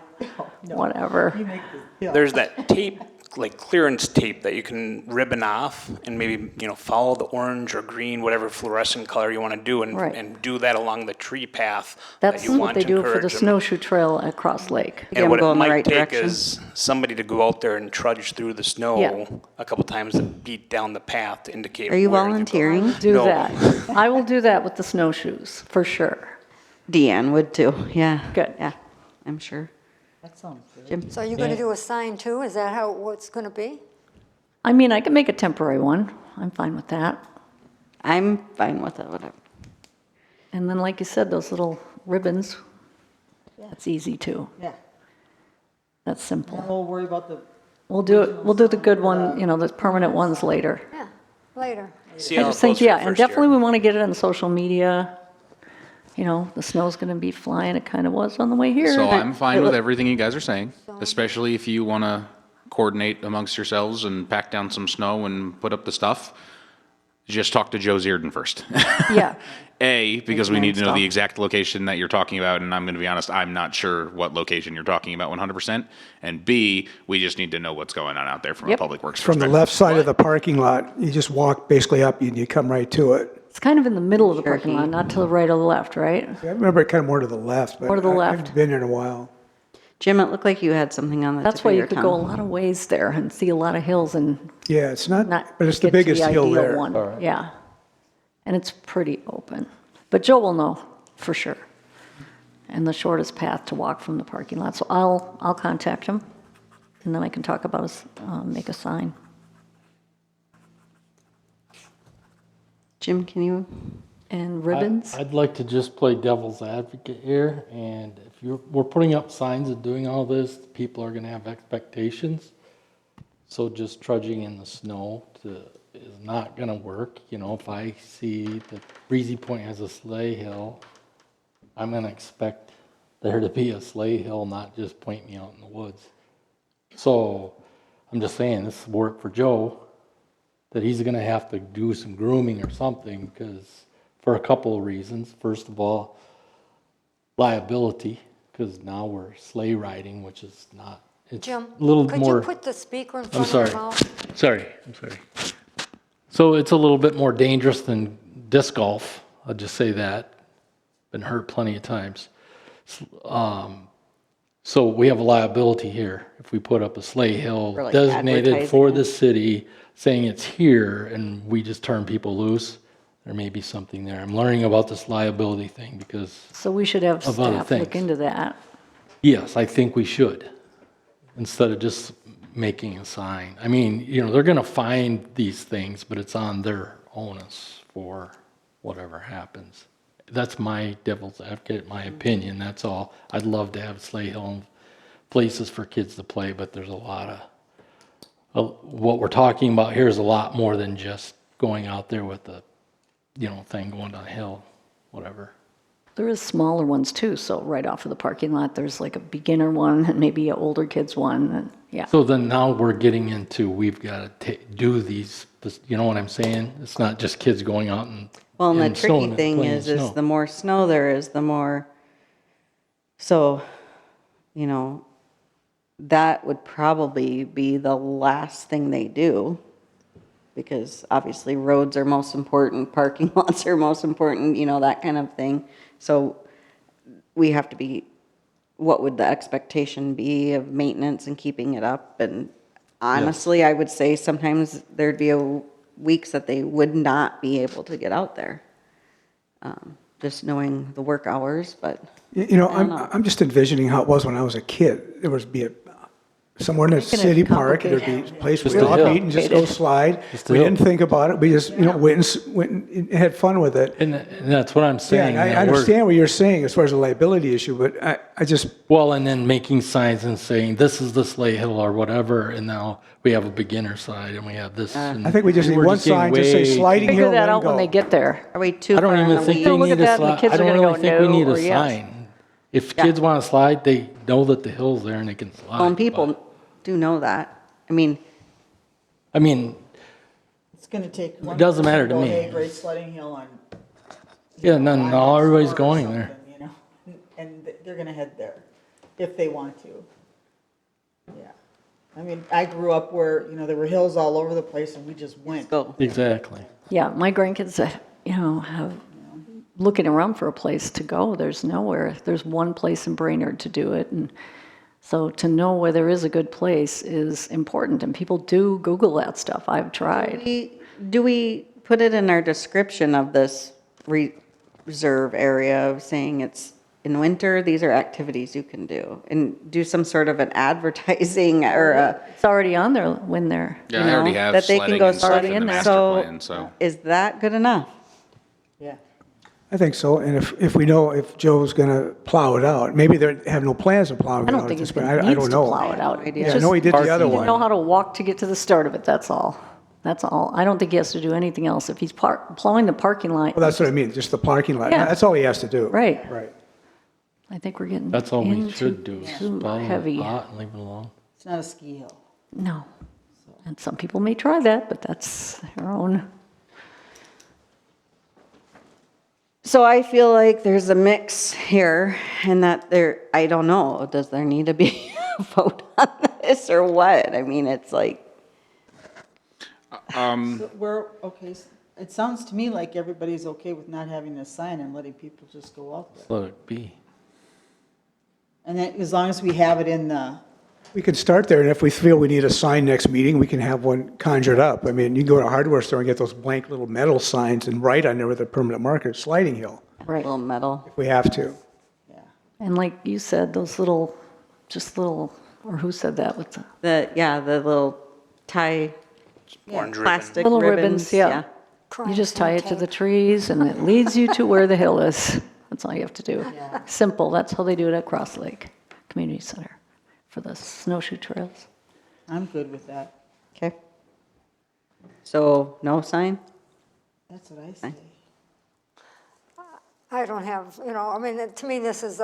D: whatever.
H: There's that tape, like clearance tape that you can ribbon off and maybe, follow the orange or green, whatever fluorescent color you want to do
D: Right.
H: and do that along the tree path
D: That's
H: that you
D: what
H: want
D: they
H: to
D: do for the
H: encourage them.
D: snowshoe trail at Cross Lake.
A: Get 'em
H: And what it
A: going the
H: might
A: right
H: take
A: direction.
H: is somebody to go out there and trudge through the snow
D: Yeah.
H: a couple times and beat down the path to indicate.
A: Are you
H: where go.
A: volunteering?
D: Do
H: No.
D: that. I will do that with the snowshoes, for sure.
A: Deanne would too, yeah.
D: Good.
A: Yeah, I'm sure.
F: That sounds good.
G: So are you gonna do a sign too? Is that what's gonna be?
D: I mean, I can make a temporary one. I'm fine with that.
A: I'm fine with it, whatever.
D: And then, like you said, those little ribbons, that's easy too.
F: Yeah.
D: That's simple.
F: We'll worry about the,
D: We'll do the good one, the permanent ones later.
G: Yeah, later.
H: See
D: I
H: how it
D: just think,
H: goes for
D: yeah,
H: the
D: and
H: first year.
D: definitely we want to get it on social media. The snow's going to be flying. It kind of was on the way here.
B: So I'm fine with everything you guys are saying, especially if you want to coordinate amongst yourselves and pack down some snow and put up the stuff. Just talk to Joe Zierden first.
D: Yeah.
B: A, because we need to know
A: Install.
B: the exact location that you're talking about, and I'm going to be honest, I'm not sure what location you're talking about 100%. And B, we just need to know what's going on out there from a
D: Yep.
B: public works
E: From the
B: perspective.
E: left side of the parking lot, you just walk basically up and you come right to it.
D: It's kind of in the middle of the parking lot, not to the right or the left, right?
E: I remember it kind of more to the left, but
D: More to the
E: I
D: left.
E: haven't been here in a while.
A: Jim, it looked like you had something on the
D: That's
A: tip
D: why
A: of
D: you
A: your
D: could go a
A: tongue.
D: lot of ways there and see a lot of hills and
E: Yeah, it's not,
D: not
E: but it's the
D: get to
E: biggest hill
D: ideal
E: there.
D: one. Yeah. And it's pretty open. But Joe will know for sure. And the shortest path to walk from the parking lot. So I'll contact him. And then I can talk about, make a sign.
A: Jim, can you?
D: And ribbons?
C: I'd like to just play devil's advocate here, and if we're putting up signs and doing all this, people are gonna have expectations. So just trudging in the snow is not gonna work. You know, if I see that Breezy Point has a sleigh hill, I'm gonna expect there to be a sleigh hill, not just point me out in the woods. So I'm just saying, this is work for Joe, that he's gonna have to do some grooming or something, because for a couple of reasons. First of all, liability, because now we're sleigh riding, which is not, it's a
G: Jim,
C: little
G: could
C: more.
G: you put the speaker in
C: I'm
G: front of
C: sorry.
G: your mouth?
C: Sorry, I'm sorry. So it's a little bit more dangerous than disc golf. I'll just say that. Been hurt plenty of times. So we have a liability here if we put up a sleigh hill
A: For, like,
C: designated for
A: advertising it.
C: the city, saying it's here, and we just turn people loose. There may be something there. I'm learning about this liability thing because,
D: So we should have
C: Of other
D: staff look
C: things.
D: into that.
C: yes, I think we should, instead of just making a sign. I mean, you know, they're gonna find these things, but it's on their onus for whatever happens. That's my devil's advocate, my opinion, that's all. I'd love to have sleigh hill places for kids to play, but there's a lot of, what we're talking about here is a lot more than just going out there with the, you know, thing going down a hill, whatever.
D: There is smaller ones too, so right off of the parking lot, there's like a beginner one and maybe an older kids one, and yeah.
C: So then now we're getting into, we've got to do these, you know what I'm saying? It's not just kids going out and.
A: Well, and the
C: in snow
A: tricky
C: and
A: thing
C: playing
A: is
C: snow.
A: the more snow there is, the more, so, you know, that would probably be the last thing they do. Because obviously roads are most important, parking lots are most important, you know, that kind of thing. So we have to be, what would the expectation be of maintenance and keeping it up? And honestly, I would say sometimes there'd be weeks that they would not be able to get out there. Just knowing the work hours, but
E: You know,
A: I don't know.
E: I'm just envisioning how it was when I was a kid. There was be somewhere in a
D: Making it
E: city park, there'd be a
D: complicated.
E: place where
C: Just
E: we
C: a
E: all
C: hill.
E: meet and just go slide.
C: Just a
E: We
C: hill.
E: didn't think about it. We just, you know, went and had fun with it.
C: And that's what I'm
E: Yeah,
C: saying.
E: I
C: that we're-
E: understand what you're saying as far as the liability issue, but I just,
C: Well, and then making signs and saying, this is the sleigh hill or whatever, and now we have a beginner side and we have this. and
E: I think we just need
C: we're
E: one
C: getting
E: sign, just say
C: way
E: sliding
C: too-
E: hill,
D: Figure that
E: let 'em
D: out when
E: go.
D: they get there.
A: are we too
C: I don't
A: far in
C: even
A: the
C: think
A: weeds?
C: we
D: They'll look
C: need
D: at
C: a
D: that and the
C: slide.
D: kids
C: I
D: are
C: don't
D: gonna
C: really
D: go,
C: think we
D: "No,"
C: need a
D: or yes.
C: sign. If kids want to slide, they know that the hill's there and they can slide.
A: Well, and people
C: but-
A: do know that. I mean,
C: I mean,
F: It's gonna take one.
C: doesn't matter
F: person
C: to
F: go,
C: me.
F: Hey, Great Sledding Hill on.
C: yeah, none,
F: on
C: no,
F: next
C: everybody's
F: door or
C: going there.
F: something, you know, and they're gonna head there if they want to. Yeah. I mean, I grew up where, you know, there were hills all over the place and we just went.
A: go.
C: Exactly.
D: Yeah, my grandkids, you know, have, looking around for a place to go, there's nowhere. There's one place in Brainerd to do it, and so to know where there is a good place is important, and people do Google that stuff. I've tried.
A: Do we put it in our description of this reserve area of saying it's in winter, these are activities you can do? And do some sort of an advertising or a,
D: It's already on there when they're,
B: Yeah,
A: You
B: I already
A: know,
B: have
A: that they can
B: sledding
A: go
B: and stuff
A: sledding
B: in
D: in
B: the
D: there.
B: master
A: So-
B: plan, so.
A: is that good enough?
F: Yeah.
E: I think so, and if we know if Joe's gonna plow it out, maybe they have no plans of plowing
D: I
E: it
D: don't
E: out at
D: think
E: this
D: he
E: point, I
D: needs
E: don't
D: to
E: know.
D: plow it out.
A: No idea.
E: Yeah, I know he did the other
D: He didn't know
E: one.
D: how to walk to get to the start of it, that's all. That's all. I don't think he has to do anything else. If he's plowing the parking lot,
E: Well, that's what I mean, just the parking lot,
D: Yeah.
E: that's all he has to do.
D: Right.
E: Right.
D: I think we're getting
C: That's all we
D: into
C: should do, is
D: too
C: plow
D: heavy.
C: the pot and leave it alone.
F: It's not a ski hill.
D: No. And some people may try that, but that's their own.
A: So I feel like there's a mix here and that I don't know, does there need to be a vote on this or what? I mean, it's like,
F: Where, okay, it sounds to me like everybody's okay with not having a sign and letting people just go out there.
C: Let it be.
F: And then, as long as we have it in the,
E: We could start there, and if we feel we need a sign next meeting, we can have one conjured up. I mean, you can go to a hardware store and get those blank little metal signs and write on there with a permanent marker, Sliding Hill,
D: Right.
A: little metal.
E: if we have to.
F: yeah.
D: And like you said, those little, just little Or who said that? What's that?
A: The little tie,
H: Orange ribbon.
A: plastic
D: Little
A: ribbons.
D: ribbons, yeah. You just tie it to the trees and it leads you to where the hill is. That's all you have to do. Simple. That's how they do it at Cross Lake Community Center for the snowshoe trails.
F: I'm good with that.
A: Okay. So no sign?
F: That's what I say.
G: I don't have, I mean, to me, this is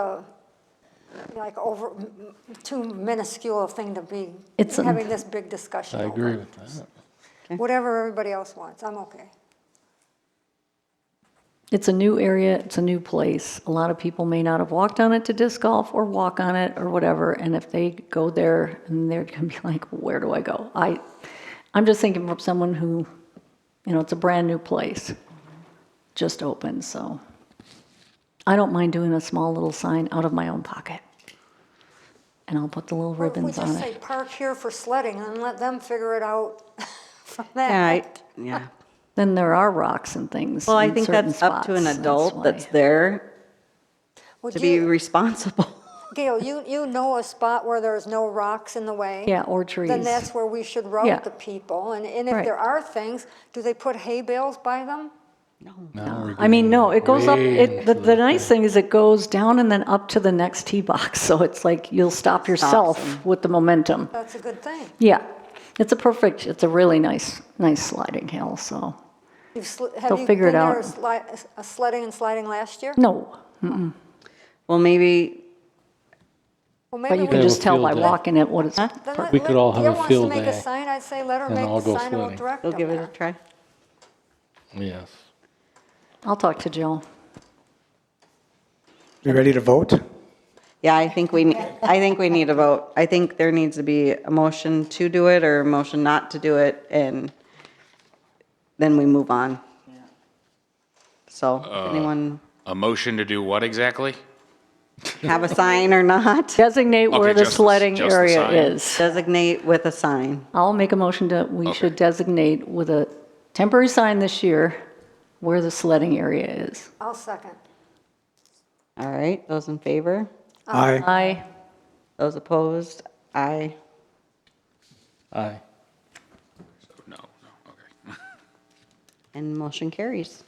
G: like too minuscule a thing to be
D: It's
G: having this big discussion
C: I
G: over.
C: agree with that.
G: Whatever everybody else wants, I'm okay.
D: It's a new area, it's a new place. A lot of people may not have walked on it to disc golf or walk on it or whatever, and if they go there, and they're gonna be like, where do I go? I'm just thinking from someone who, it's a brand-new place, just opened, so. I don't mind doing a small little sign out of my own pocket. And I'll put the little
G: Or if we
D: ribbons on
G: just say
D: it.
G: park here for sledding and let them figure it out from
A: Yeah,
G: that.
A: yeah.
D: Then there are rocks and things
A: Well, I
D: in
A: think
D: certain
A: that's up to an
D: spots,
A: adult
D: why.
A: that's there
G: Would
A: to be
G: you-
A: responsible.
G: Gail, you know a spot where there's no rocks in the way?
D: Yeah, or trees.
G: Then that's where we should
D: Yeah.
G: route the people. And if
D: Right.
G: there are things, do they put hay bales by them?
C: Now we're
D: I mean, no, it goes up,
C: way
D: the
C: into
D: nice thing is it goes down and then up to the next tee box, so it's like you'll stop yourself with the momentum.
G: That's a good thing.
D: Yeah, it's a really nice sliding hill, so,
G: Have
D: They'll
G: you
D: figure it
G: been there
D: out.
G: sledding and sliding last year?
D: no,
A: Well, maybe,
G: Well,
D: but
G: maybe
D: you
G: we
D: can
C: have a
D: just tell by
C: field day.
D: walking it what it's,
G: then let-
C: We could all have
G: Gail
C: a
G: wants
C: field
G: to make a
C: day,
G: sign, I'd say let her
C: and
G: make
C: I'll
G: the
C: go
G: sign and we'll
C: sledding.
G: direct
A: we'll
G: them
A: give it a
G: there.
A: try.
C: Yes.
D: I'll talk to Jill.
E: You ready to vote?
A: Yeah, I think we need a vote. I think there needs to be a motion to do it or a motion not to do it, and then we move on. So, if anyone
B: A motion to do what exactly?
A: have a sign or not,
D: Designate where
B: Okay,
D: the
B: just the-
D: sledding
B: just the
D: area
B: sign.
D: is.
A: designate with a sign.
D: I'll make a motion that we should designate with a temporary sign this year where the sledding area is.
G: I'll second.
A: All right, those in favor?
E: Aye.
D: Aye.
A: Those opposed? Aye.
C: Aye.
B: No, okay.
A: And motion carries.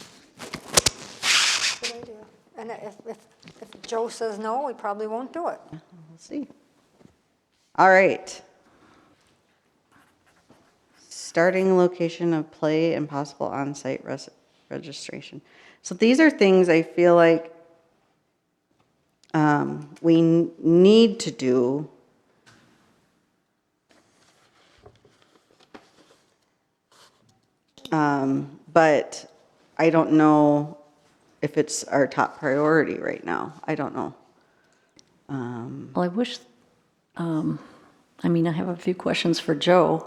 G: Good idea. And if Joe says no, we probably won't do it.
A: We'll see. All right. Starting location of play and possible on-site registration. So these are things I feel like we need to do. But I don't know if it's our top priority right now. I don't know.
D: Well, I wish, I have a few questions for Joe.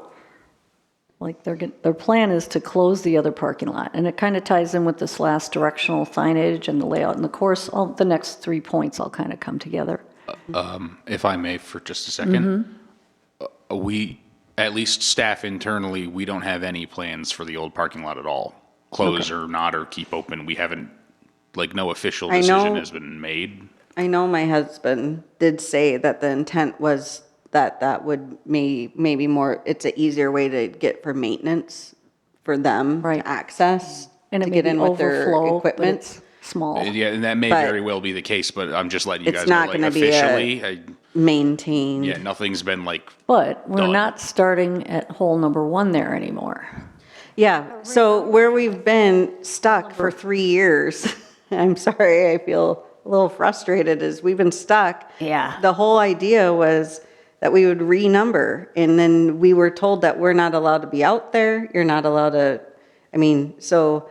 D: Like, their plan is to close the other parking lot, and it kind of ties in with this last directional signage and the layout and the course. All the next 3 points all kind of come together.
B: If I may for just a second. We, at least staff internally, we don't have any plans for the old parking lot at all. Close or not, or keep open. We haven't, no official
A: I
B: decision
A: know-
B: has been made.
A: I know my husband did say that the intent was that would maybe more, it's an easier way to get for maintenance for them
D: Right.
A: to access,
D: And
A: to
D: it may
A: get
D: be
A: in with their
D: overflow, but
A: equipment.
D: it's small.
B: Yeah, and that may
A: But
B: very well be the case, but I'm just letting you
A: it's
B: guys know,
A: not gonna be a-
B: officially,
A: Maintained.
B: yeah, nothing's been
D: But we're
B: Done.
D: not starting at hole number 1 there anymore.
A: Yeah, so where we've been stuck for 3 years, I'm sorry, I feel a little frustrated, is we've been stuck.
D: Yeah.
A: The whole idea was that we would renumber, and then we were told that we're not allowed to be out there, you're not allowed to, so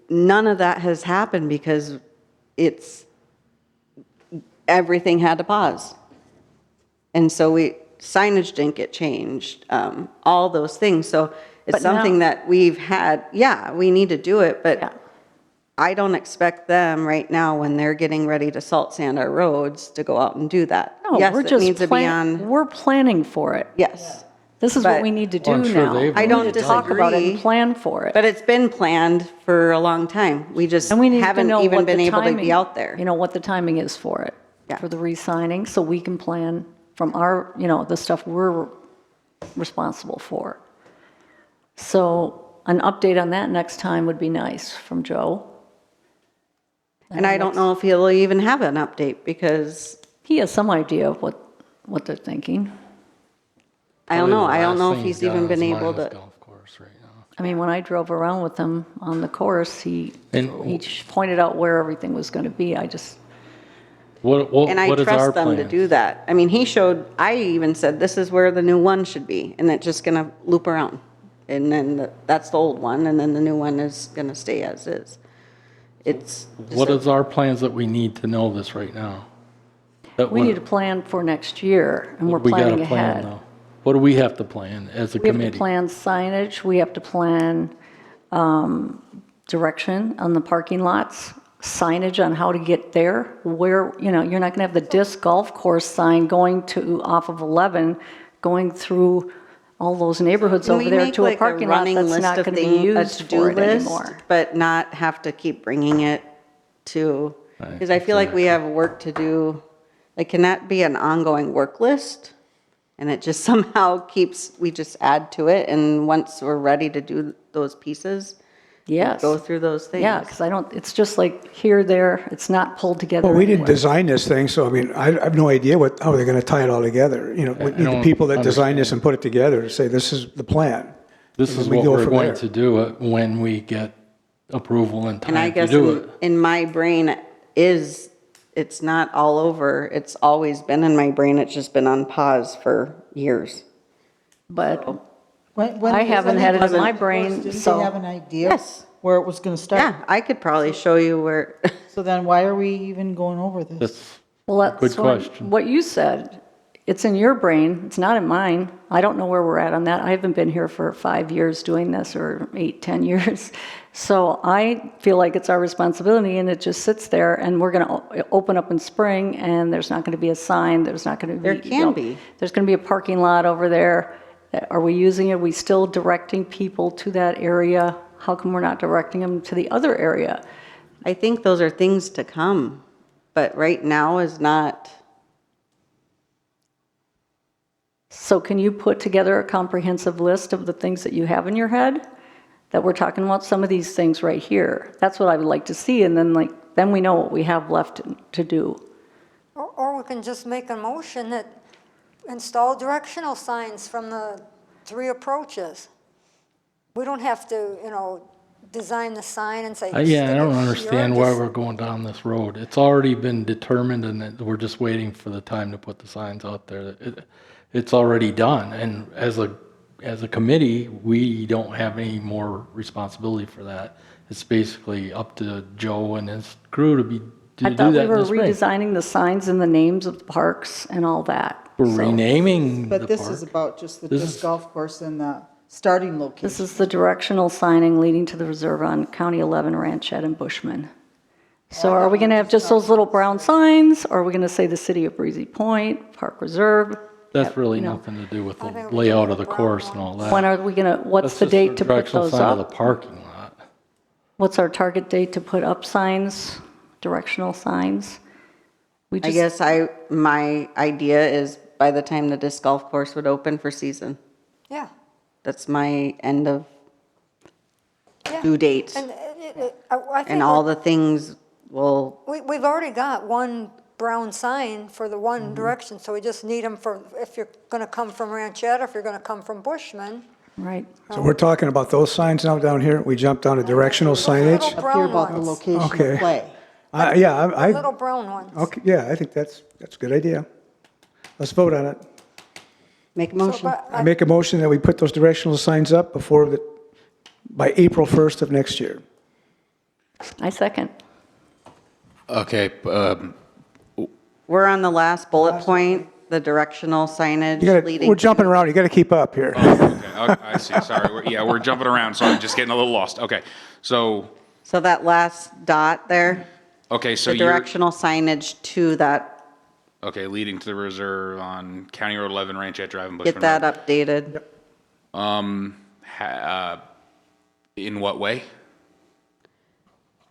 A: none of that has happened because everything had to pause. And so signage didn't get changed, all those things. So it's
D: But now-
A: something that we've had, we need to do it,
D: Yeah.
A: but I don't expect them right now, when they're getting ready to salt sand our roads, to go out and do that.
D: No,
A: Yes,
D: we're
A: it
D: just
A: needs to be on,
D: we're planning for it.
A: yes.
D: This is what
A: But-
D: we need to
C: Well,
D: do
C: I'm sure
D: now.
C: they've
A: I
D: We
A: don't
D: need to talk about it and
A: disagree.
D: plan for it.
A: But it's been planned for a long time. We just
D: And we need to
A: haven't
D: know
A: even
D: what
A: been
D: the
A: able to
D: timing,
A: be out there.
D: what the timing is for it,
A: Yeah.
D: for the re-signing, so we can plan from our, the stuff we're responsible for. So an update on that next time would be nice from Joe.
A: And I don't know if he'll even have an update because
D: He has some idea of what they're thinking.
A: I don't know.
C: Probably the
A: I don't know
C: last
A: if
C: thing
A: he's
C: got
A: even
C: is
A: been able
C: Myers
A: to.
C: Golf course right now.
D: I mean, when I drove around with him on the course, he
C: And-
D: pointed out where everything was going to be. I just,
A: And I
C: what is our
A: trust them to
C: plan?
A: do that. I mean, he showed, I even said, this is where the new one should be, and it's just gonna loop around. And then that's the old one, and then the new one is gonna stay as is. It's. just
C: What
A: a-
C: is our plans that we need to know this right now? That
D: we
C: what-
D: need to plan for next year, and we're
C: we gotta
D: planning
C: plan
D: ahead.
C: though? What do we have to plan as a
D: We have to
C: committee?
D: plan signage, we have to plan direction on the parking lots, signage on how to get there, where, you're not going to have the disc golf course sign going to, off of 11, going through all those neighborhoods
A: Can
D: over
A: we
D: there
A: make
D: to a
A: like
D: parking lot
A: running
D: that's
A: list
D: not
A: of
D: going to be
A: thing- a
D: used
A: to-do
D: for it
A: list,
D: anymore.
A: But not have to keep bringing it to, because I feel like we have work to do. Like, can that be an ongoing work list? And it just somehow keeps, we just add to it, and once we're ready to do those pieces,
D: Yes.
A: go through those things.
D: Yeah, because it's just like here, there, it's not pulled together
E: Well, we didn't
D: anywhere.
E: design this thing, so I mean, I have no idea how they're going to tie it all together. We need the
C: don't
E: people that design this
C: understand.
E: and put it together to say, this is the plan.
C: This
E: And
C: is
E: we
C: what
E: go
C: we're
E: from
C: going
E: there.
C: to do it when we get approval and
A: And I
C: time to
A: guess
C: do it.
A: in my brain it's not all over. It's always been in my brain. It's just been on pause for years.
D: But
F: When
D: I
F: was
D: haven't
F: any
D: had it in
F: of the
D: my
F: course?
D: brain,
F: Didn't
D: so-
F: they have an idea?
A: Yes.
F: Where it was going to start?
A: Yeah, I could probably show you where,
F: So then why are we even going over this?
C: That's
D: Well, that's
C: Good question.
D: what you said. It's in your brain, it's not in mine. I don't know where we're at on that. I haven't been here for 5 years doing this, or 8, 10 years. So I feel like it's our responsibility, and it just sits there, and we're gonna open up in spring, and there's not gonna be a sign, there's not gonna be.
A: There can be.
D: There's gonna be a parking lot over there. Are we using it? Are we still directing people to that area? How come we're not directing them to the other area?
A: I think those are things to come, but right now is not.
D: So can you put together a comprehensive list of the things that you have in your head? That we're talking about some of these things right here. That's what I would like to see, and then we know what we have left to do.
G: Or we can just make a motion that install directional signs from the 3 approaches. We don't have to, design the sign and say.
C: Yeah, I
G: "Stick
C: don't
G: it here,"
C: understand why
G: just-
C: we're going down this road. It's already been determined and that we're just waiting for the time to put the signs out there. It's already done, and as a committee, we don't have any more responsibility for that. It's basically up to Joe and his crew to
D: I
C: do
D: thought
C: that
D: we
C: in
D: were
C: the spring.
D: redesigning the signs and the names of the parks and all that.
C: We're
D: So
C: renaming the
F: But this is
C: park.
F: about just the
C: This
F: disc
C: is-
F: golf course and the starting location.
D: This is the directional signing leading to the reserve on County 11 Ranchette and Bushman. So are we going to have just those little brown signs, or are we going to say the city of Breezy Point, Park Reserve?
C: That's really
D: you know,
C: nothing to do with
G: I
C: the
G: think we
C: layout
G: can
C: of the
G: brown
C: course and all that.
D: When are we going to, what's
C: That's
D: the
C: just
D: date to put
C: directional
D: those
C: sign of the
D: up?
C: parking lot.
D: What's our target date to put up signs, directional signs? We
A: I
D: just,
A: guess my idea is by the time the disc golf course would open for season.
G: Yeah.
A: That's my end of
G: Yeah.
A: due date.
G: And I think
A: And all the things will,
G: we've already got one brown sign for the one direction, so we just need them for, if you're going to come from Ranchette, if you're going to come from Bushman.
D: right.
E: So we're talking about those signs now down here? We jumped down to directional signage?
G: Little
F: Up here
G: brown
F: about the
G: ones.
F: location
E: Okay.
F: of play.
E: Yeah,
G: Little brown ones.
E: okay, yeah, I think that's a good idea. Let's vote on it.
A: make a
G: So,
A: motion.
G: but
E: I make a motion that we put those directional signs up by April 1st of next year.
D: I second.
B: Okay,
A: We're on the last bullet point, the directional signage leading.
E: We're jumping around, you got to keep up here.
B: okay, I see, sorry. We're jumping around, so I'm just getting a little lost. Okay, so
A: So that last dot there,
B: Okay, so
A: the
B: you're,
A: directional signage to that,
B: okay, leading to the reserve on County Road 11, Ranchette Drive and Bushman
A: get that
B: Road.
A: updated.
B: In what way?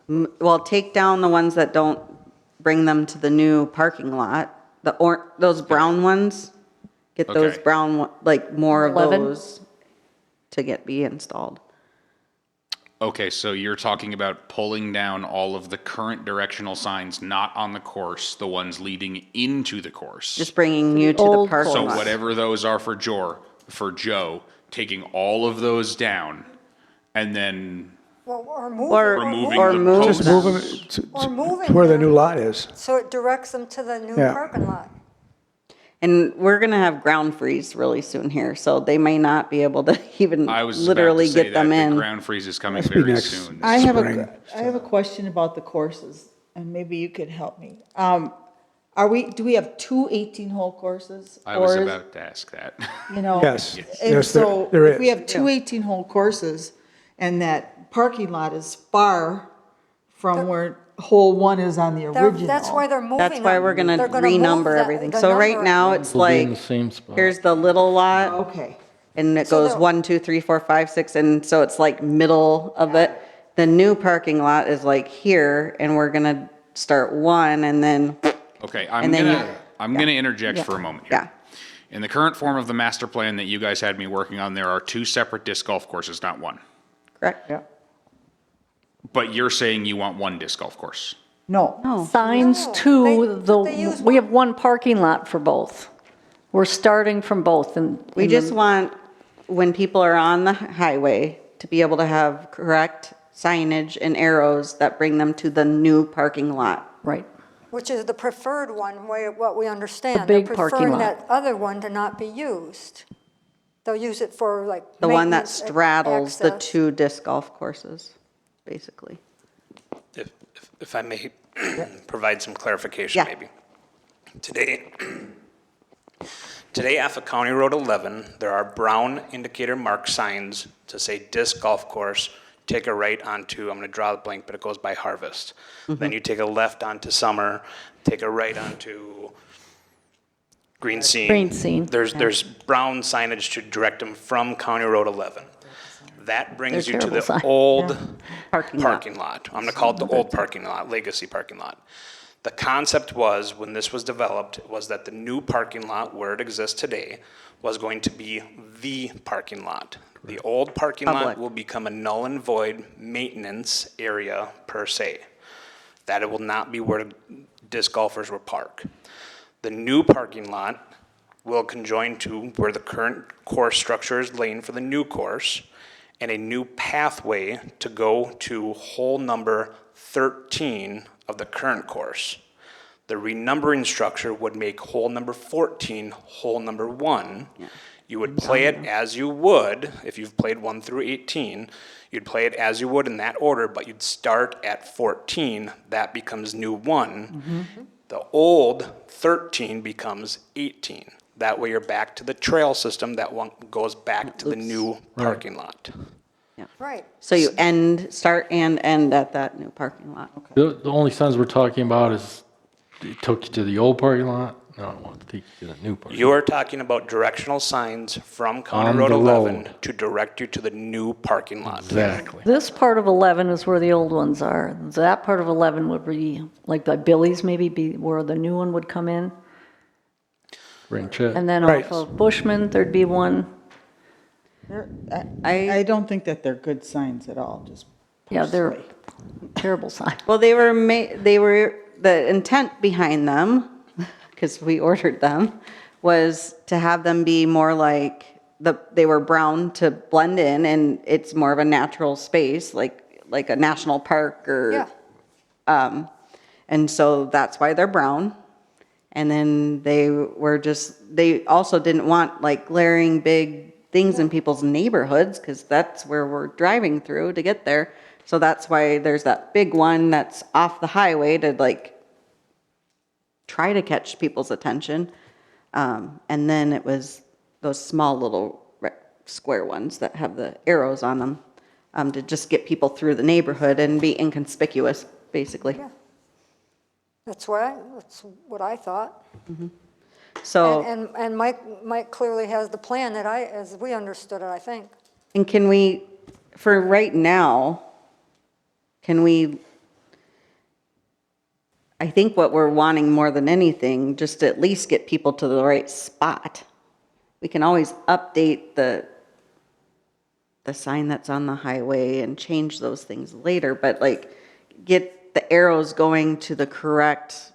A: Well, take down the ones that don't bring them to the new parking lot, those brown ones, get those
B: Okay.
A: brown, like more of
D: 11?
A: those to be installed.
B: Okay, so you're talking about pulling down all of the current directional signs not on the course, the ones leading into the course.
A: Just bringing you to the
D: old
A: parking
B: So
A: lot.
B: whatever those are for Joe, taking all of those down and then
G: Well, or
A: Or,
B: Removing
A: or
B: the
A: move
B: posts.
E: Just move
A: them.
E: them
G: Or moving
E: to where the
G: them.
E: new lot is.
G: so it directs them to the new
E: Yeah.
G: parking lot.
A: And we're gonna have ground freeze really soon here, so they may not be able to even
B: I was about
A: literally
B: to say
A: get
B: that
A: them
B: the
A: in.
B: ground freeze is coming
E: Must be
B: very
E: next-
B: soon.
F: I have
E: Spring,
F: I have a question about the courses, and maybe you could help me. Do we have two 18-hole courses?
B: I was
F: Or is-
B: about to ask that.
F: You know?
E: Yes.
F: And
E: Yes, there-
F: so
E: there
F: if we
E: is.
F: have two 18-hole courses and that parking lot is far from where hole one is on the original.
G: That's why they're moving
A: That's why
G: them.
A: we're gonna
G: They're move
A: renumber
G: that-
A: everything.
G: the
A: So right
G: number.
A: now, it's
C: Will be in the
A: like,
C: same spot.
A: here's the little lot,
F: Okay.
A: and it
G: So
A: goes
G: the-
A: 1, 2, 3, 4, 5, 6, and so it's like middle of it. The new parking lot is like here, and we're gonna start one, and then,
B: Okay,
A: And then
B: I'm gonna interject for a moment
A: yeah.
B: here. In the current form of the master plan that you guys had me working on, there are 2 separate disc golf courses, not one.
A: Correct?
B: But you're saying you want 1 disc golf course.
F: No.
A: No,
D: Signs
G: No,
D: to
G: they use
D: we have one parking lot for both. We're starting from both and.
A: we
D: in
A: just
D: the-
A: want, when people are on the highway, to be able to have correct signage and arrows that bring them to the new parking lot.
D: Right.
G: Which is the preferred one, what we understand.
D: big
G: They're
D: parking
G: preferring
D: lot.
G: that other one to not be used. They'll use it for like.
A: The one that
G: maintenance
A: straddles the
G: access.
A: 2 disc golf courses, basically.
H: If I may provide some clarification,
A: Yeah.
H: maybe. Today off of County Road 11, there are brown indicator mark signs to say disc golf course, take a right onto, I'm gonna draw the blank, but it goes by Harvest. Then you take a left onto Summer, take a right onto Green Scene.
D: Green Scene,
H: There's brown signage to direct them from County Road 11. That brings
D: They're
H: you to
D: terrible
H: the
D: signs.
H: old
A: Parking lot.
H: parking lot. I'm gonna call it the old parking lot, legacy parking lot. The concept was, when this was developed, was that the new parking lot, where it exists today, was going to be the parking lot. The old parking lot
A: Public.
H: will become a null and void maintenance area per se. That it will not be where disc golfers will park. The new parking lot will conjoin to where the current course structure is laying for the new course, and a new pathway to go to hole number 13 of the current course. The renumbering structure would make hole number 14 hole number 1. You would play it as you would, if you've played 1 through 18, you'd play it as you would in that order, but you'd start at 14, that becomes new 1. The old 13 becomes 18. That way you're back to the trail system, that one goes back to the new parking lot.
G: Right.
A: So you start and end at that new parking lot.
C: The only signs we're talking about is, it took you to the old parking lot, no, I want to take you to the new parking.
H: You are talking about directional signs from County
C: On
H: Road
C: the
H: 11
C: road.
H: to direct you to the new parking lot.
C: Exactly.
D: This part of 11 is where the old ones are. That part of 11 would be, like by Billy's maybe, be where the new one would come in.
C: Bring Chet.
D: And then
E: Right.
D: off of Bushman, there'd be one.
F: I don't think that they're good signs at all, just
D: Yeah, they're
F: personally.
D: terrible sign.
A: Well, the intent behind them, because we ordered them, was to have them be more like, they were brown to blend in, and it's more of a natural space, like a national park or.
G: Yeah.
A: And so that's why they're brown. And then they also didn't want like glaring big things in people's neighborhoods, because that's where we're driving through to get there. So that's why there's that big one that's off the highway to like try to catch people's attention. And then it was those small little square ones that have the arrows on them, to just get people through the neighborhood and be inconspicuous, basically.
G: Yeah. That's what I thought.
A: So.
G: And Mike clearly has the plan as we understood it, I think.
A: And can we, for right now, I think what we're wanting more than anything, just to at least get people to the right spot. we can always update the sign that's on the highway and change those things later, but like, get the arrows going to the correct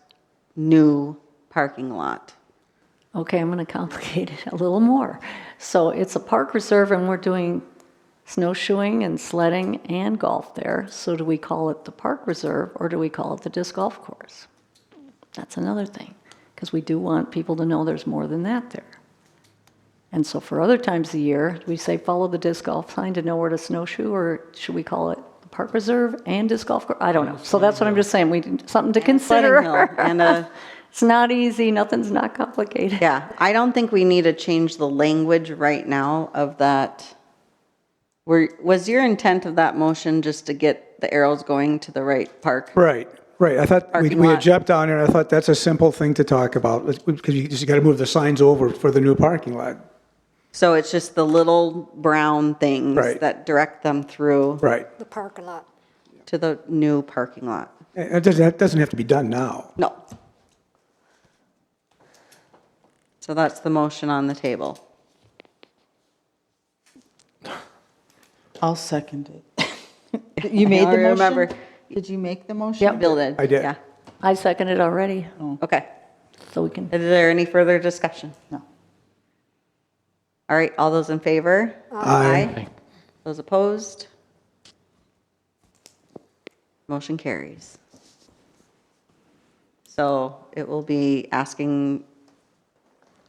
A: new parking lot.
D: Okay, I'm going to complicate it a little more. So it's a park reserve and we're doing snowshoeing and sledding and golf there. So do we call it the park reserve or do we call it the disc golf course? That's another thing, because we do want people to know there's more than that there. And so for other times of the year, do we say follow the disc golf sign to know where to snowshoe, or should we call it the park reserve and disc golf course? I don't know. So that's what I'm just saying, something to consider.
A: Sledding hill and
D: It's not easy, nothing's not complicated.
A: yeah, I don't think we need to change the language right now of that. Was your intent of that motion just to get the arrows going to the right park?
E: Right, right. I thought
A: Parking
E: we had
A: lot.
E: jumped down there, and I thought that's a simple thing to talk about, because you just got to move the signs over for the new parking lot.
A: So it's just the little brown things
E: Right.
A: that direct them through
E: Right.
G: The parking lot.
A: to the new parking lot?
E: It doesn't have to be done now.
A: No. So that's the motion on the table.
F: I'll second it. You made
A: I
F: the
A: remember.
F: motion? Did you make the motion?
D: Yep.
A: Bill did.
E: I did.
A: Yeah.
D: I seconded already,
A: Okay.
D: so we can,
A: Is there any further discussion?
F: No.
A: All right, all those in favor?
E: Aye.
A: Those opposed? Motion carries. So it will be asking,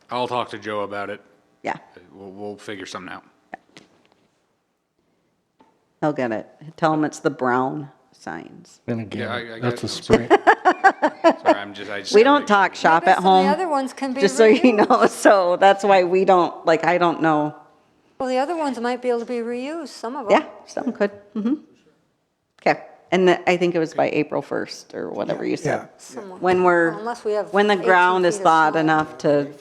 B: I'll talk to Joe about it.
A: yeah,
B: We'll figure something out.
A: he'll get it. Tell him it's the brown signs.
C: Then
B: Yeah, I
C: again,
B: got
C: that's a
B: it.
C: spring.
B: Sorry, I just.
A: We don't talk shop
G: Maybe
A: at
G: some of
A: home,
G: the other ones can be
A: just so you
G: reused.
A: know, so that's why we don't, like, I don't know.
G: Well, the other ones might be able to be reused, some of them.
A: Yeah, some could, Okay, and I think it was by April 1st or whatever you said.
E: Yeah.
G: Somewhat.
A: When
G: Well, unless we have
A: when the
G: 18
A: ground is
G: feet of
A: thawed
G: snow.
A: enough to,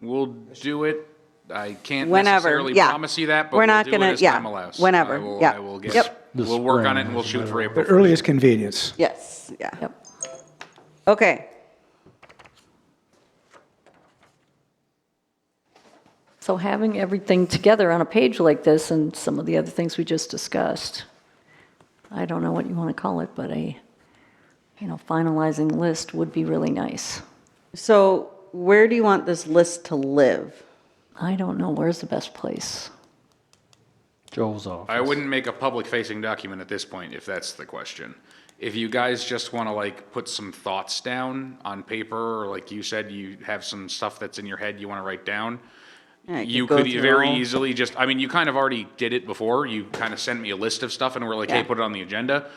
B: We'll do it. I can't
A: Whenever,
B: necessarily
A: yeah.
B: promise you that, but
A: We're
B: we'll
A: not
B: do
A: gonna-
B: it as
A: yeah,
B: time allows.
A: whenever,
B: I will-
A: yeah.
B: I will get,
A: Yep.
B: we'll work on it and we'll shoot for April.
E: The earliest convenience.
A: yes, yeah.
D: yep.
A: Okay,
D: So having everything together on a page like this and some of the other things we just discussed, I don't know what you want to call it, but a, finalizing list would be really nice.
A: so where do you want this list to live?
D: I don't know, where's the best place?
C: Joe's office.
B: I wouldn't make a public facing document at this point, if that's the question. If you guys just want to like put some thoughts down on paper, or like you said, you have some stuff that's in your head you want to write down,
A: Yeah, I
B: you
A: go
B: could
A: through
B: very
A: all-
B: easily just, I mean, you kind of already did it before. You kind of sent me a list of stuff and we're like, hey,
A: Yeah.
B: put it on the agenda.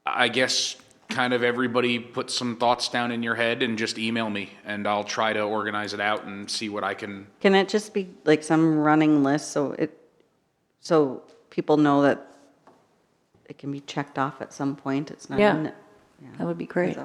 B: I guess kind of everybody put some thoughts down in your head and just email me and I'll try to organize it out and see what I can.
A: Can it just be like some running list so people know that it can be checked off at some point? It's not
D: Yeah.
A: in it.
D: That would be great.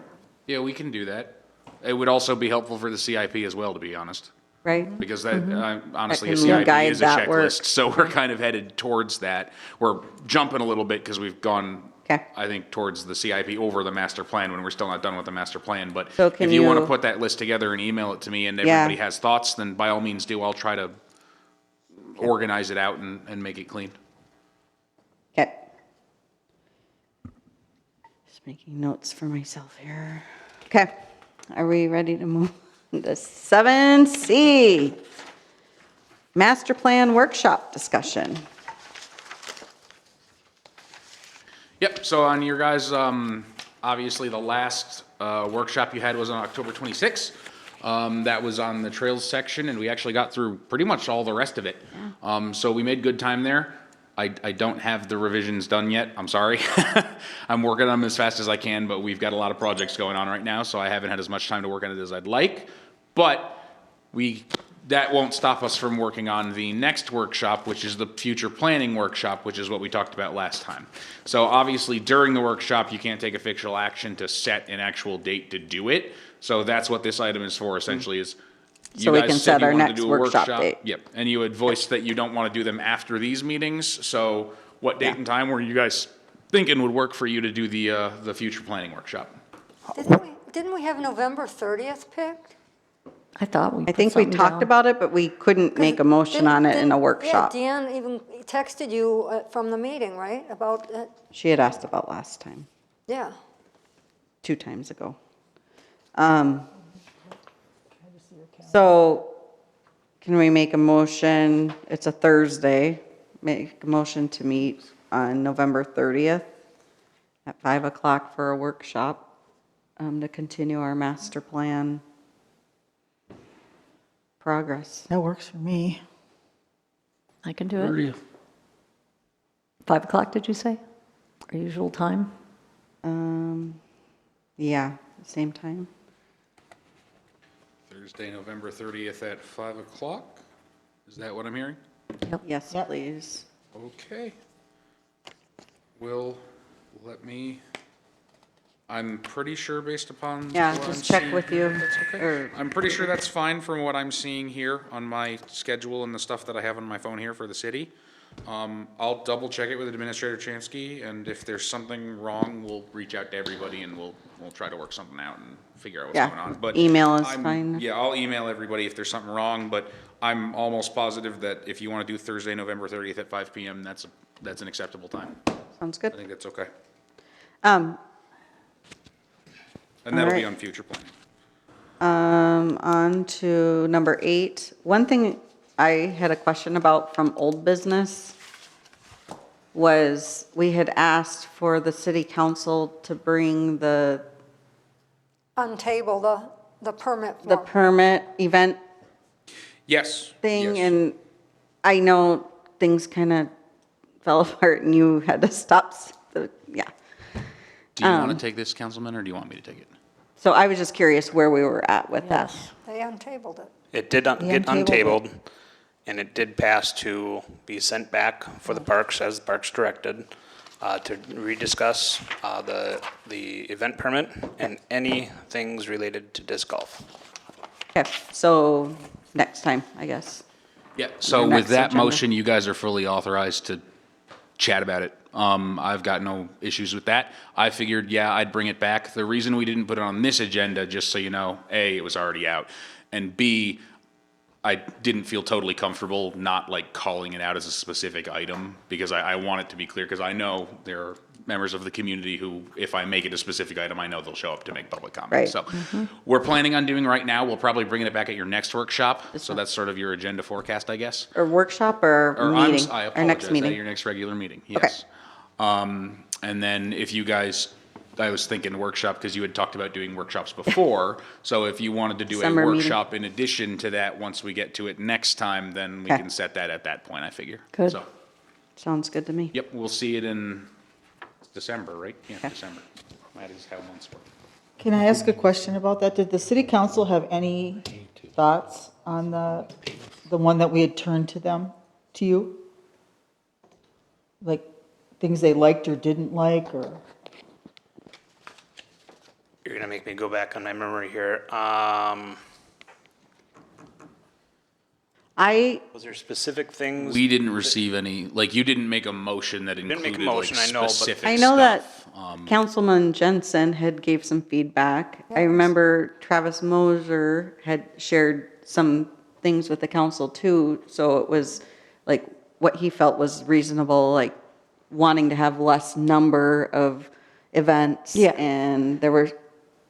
B: Yeah, we can do that. It would also be helpful for the CIP as well, to be honest.
A: Right?
B: Because that, honestly, a
A: That can
B: CIP
A: guide
B: is a
A: that work.
B: checklist, so we're kind of headed towards that. We're jumping a little bit because we've gone,
A: Okay.
B: I think, towards the CIP over the master plan when we're still not done with the master plan. But
A: So
B: if
A: can
B: you want to
A: you-
B: put that list together and email it to me and
A: Yeah.
B: everybody has thoughts, then by all means do. I'll try to organize it out and make it clean.
A: Okay. Just making notes for myself here. Okay, are we ready to move to 7C? Master Plan Workshop Discussion.
B: Yep, so on your guys, obviously the last workshop you had was on October 26th. That was on the trails section, and we actually got through pretty much all the rest of it. So we made good time there. I don't have the revisions done yet, I'm sorry. I'm working on them as fast as I can, but we've got a lot of projects going on right now, so I haven't had as much time to work on it as I'd like. But that won't stop us from working on the next workshop, which is the future planning workshop, which is what we talked about last time. So obviously during the workshop, you can't take official action to set an actual date to do it. So that's what this item is for essentially is.
A: So
B: you
A: we
B: guys
A: can
B: said
A: set
B: you
A: our
B: wanted to
A: next
B: do a
A: workshop date.
B: Yep, and you had voiced that you don't want to do them after these meetings. So what date and time were you guys thinking would work for you to do the future planning workshop?
G: Didn't we have November 30th picked?
D: I thought we
A: I
D: put
A: think we
D: something
A: talked
D: down.
A: about it, but we couldn't make a motion on it in a workshop.
G: Yeah, Deanne even texted you from the meeting, right, about it?
A: She had asked about last time,
G: Yeah.
A: 2 times ago. So can we make a motion, it's a Thursday, make a motion to meet on November 30th at 5 o'clock for a workshop to continue our master plan progress.
F: That works for me.
D: I can do it.
C: 30th.
D: 5 o'clock, did you say? Our usual time?
A: Yeah, same time.
B: Thursday, November 30th at 5 o'clock? Is that what I'm hearing?
A: Yes,
F: Yep.
A: please.
B: Okay. I'm pretty sure based upon
A: Yeah,
B: what I'm
A: just check
B: seeing
A: with
B: here,
A: you,
B: that's okay.
A: or-
B: I'm pretty sure that's fine from what I'm seeing here on my schedule and the stuff that I have on my phone here for the city. I'll double check it with Administrator Chansky, and if there's something wrong, we'll reach out to everybody and we'll try to work something out and figure out what's
A: Yeah,
B: going on. But
A: email is
B: I'm-
A: fine.
B: Yeah, I'll email everybody if there's something wrong, but I'm almost positive that if you want to do Thursday, November 30th at 5 PM, that's an acceptable time.
A: Sounds
B: I
A: good.
B: think that's okay.
A: Um,
B: And that'll be
A: Alright.
B: on future planning.
A: On to number 8. One thing I had a question about from old business was we had asked for the city council to bring the
G: Untable the permit
A: the
G: form.
A: permit event
B: Yes.
A: thing,
B: yes.
A: and I know things kind of fell apart and you had to stop, yeah.
B: Do you want to take this, Councilman, or do you want me to take it?
A: So I was just curious where we were at with that.
D: Yes.
G: They untabled it.
H: It did get
F: untabled
H: untabled, and it did pass to be sent back for the parks as the parks directed, to rediscuss, the event permit and any things related to disc golf.
A: Okay, so next time, I guess.
B: Yeah, so
A: Your
B: with
A: next
B: that
A: agenda.
B: motion, you guys are fully authorized to chat about it. I've got no issues with that. I figured, yeah, I'd bring it back. The reason we didn't put it on this agenda, just so you know, A, it was already out, and B, I didn't feel totally comfortable not like calling it out as a specific item, because I want it to be clear, because I know there are members of the community who, if I make it a specific item, I know they'll show up to make public comment.
A: Right.
B: So we're planning on doing right now, we'll probably bring it back at your next workshop, so that's sort of your agenda forecast, I guess.
A: Or workshop or
B: Or I'm,
A: meeting?
B: I
A: Or
B: apologize,
A: next
B: at
A: meeting?
B: your next regular meeting, yes. And then if you guys, I was thinking workshop, because you had talked about doing workshops before, so if you wanted to do a
A: Summer meeting.
B: workshop in addition to that, once we get to it next time, then we
A: Okay.
B: can set that at that point, I figure.
D: Good.
B: So,
A: Sounds good to me.
B: yep, we'll see it in December, right? Yeah,
A: Okay.
B: December. That is how months work.
F: Can I ask a question about that? Did the city council have any thoughts on the one that we had turned to you? Like, things they liked or didn't like, or?
H: You're gonna make me go back on my memory here. Was there specific things?
B: We didn't receive any, like, you didn't make a motion that
H: didn't make a
B: included like
H: motion, I know, but-
B: specific
A: I know that
B: stuff.
A: Councilman Jensen had gave some feedback. I remember Travis Moser had shared some things with the council too, so it was like what he felt was reasonable, like wanting to have less number of events.
D: Yeah.
A: And there were,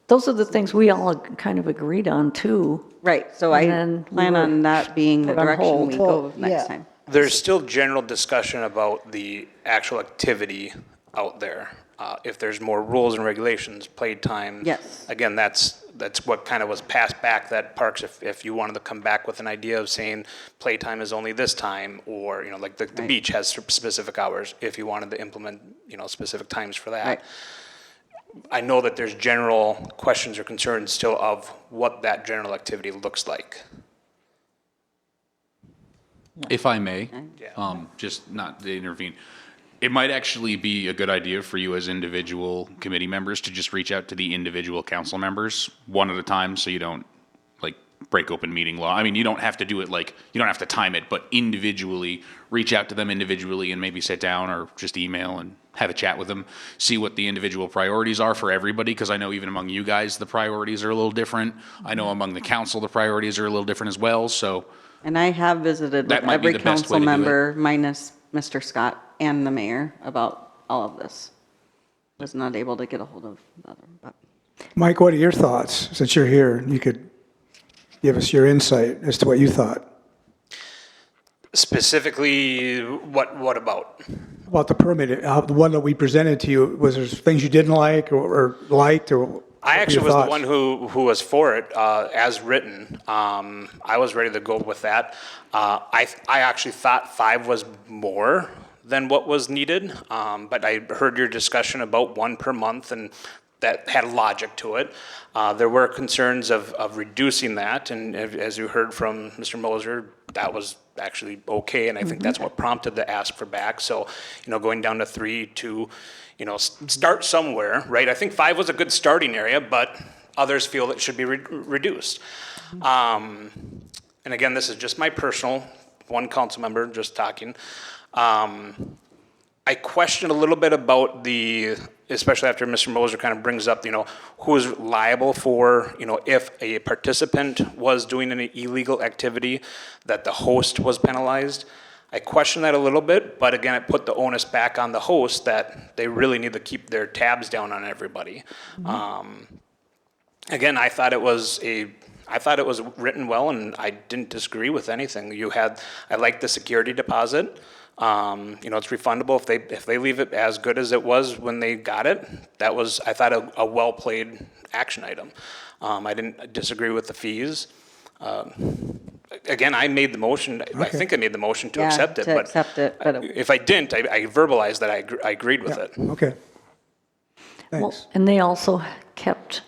D: Those are the things we all kind of agreed on too.
A: right, so
D: And
A: I
D: then we
A: plan
D: were
A: on that being the
D: put on
A: direction
D: hold.
A: we
F: Well,
A: go next
F: yeah.
A: time.
H: There's still general discussion about the actual activity out there. If there's more rules and regulations, playtime.
A: Yes.
H: Again, that's what kind of was passed back, that parks, if you wanted to come back with an idea of saying playtime is only this time, or, you know, like the
A: Right.
H: beach has specific hours, if you wanted to implement, you know, specific times for that.
A: Right.
H: I know that there's general questions or concerns still of what that general activity looks like.
B: If I may,
H: Yeah.
B: just not to intervene, it might actually be a good idea for you as individual committee members to just reach out to the individual council members one at a time, so you don't like break open meeting law. I mean, you don't have to do it like, you don't have to time it, but individually, reach out to them individually and maybe sit down or just email and have a chat with them, see what the individual priorities are for everybody, because I know even among you guys, the priorities are a little different. I know among the council, the priorities are a little different as well, so.
A: And I have visited with
B: That might be
A: every
B: the best way
A: council
B: to do it.
A: member minus Mr. Scott and the mayor about all of this. Was not able to get a hold of the other, but.
E: Mike, what are your thoughts? Since you're here, you could give us your insight as to what you thought
H: Specifically, what about?
E: about the permit, the one that we presented to you. Was there things you didn't like or liked, or? what
H: I
E: were
H: actually
E: your
H: was the
E: thoughts?
H: one who was for it, as written. I was ready to go with that. I actually thought 5 was more than what was needed, but I heard your discussion about 1 per month, and that had logic to it. There were concerns of reducing that, and as you heard from Mr. Moser, that was actually okay, and I think that's what prompted the ask for back. So, going down to 3 to, start somewhere, right? I think 5 was a good starting area, but others feel it should be reduced. And again, this is just my personal, one council member just talking. I questioned a little bit about especially after Mr. Moser kind of brings up, who is liable for, if a participant was doing an illegal activity, that the host was penalized. I questioned that a little bit, but again, it put the onus back on the host that they really need to keep their tabs down on everybody. Again, I thought it was written well, and I didn't disagree with anything. I liked the security deposit. It's refundable if they leave it as good as it was when they got it. That was, I thought, a well-played action item. I didn't disagree with the fees. Again, I made the motion. I think I made the motion to
A: Yeah,
H: accept it.
A: to accept it, but it-
H: if I didn't, I verbalized that I agreed with it.
E: Okay.
D: Well,
E: Thanks.
D: and they also kept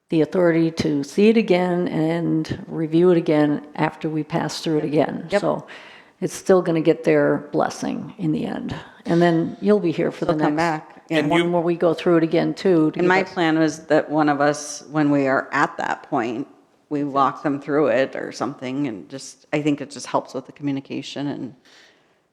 D: the authority to see it again and review it again after we pass through it again.
A: Yep.
D: So it's still going to get their blessing in the end. And then you'll be here for the
A: They'll come
D: next
A: back, yeah.
D: one where we go through it again too.
A: And my plan was that one of us, when we are at that point, we walk them through it or something, and just, I think it just helps with the communication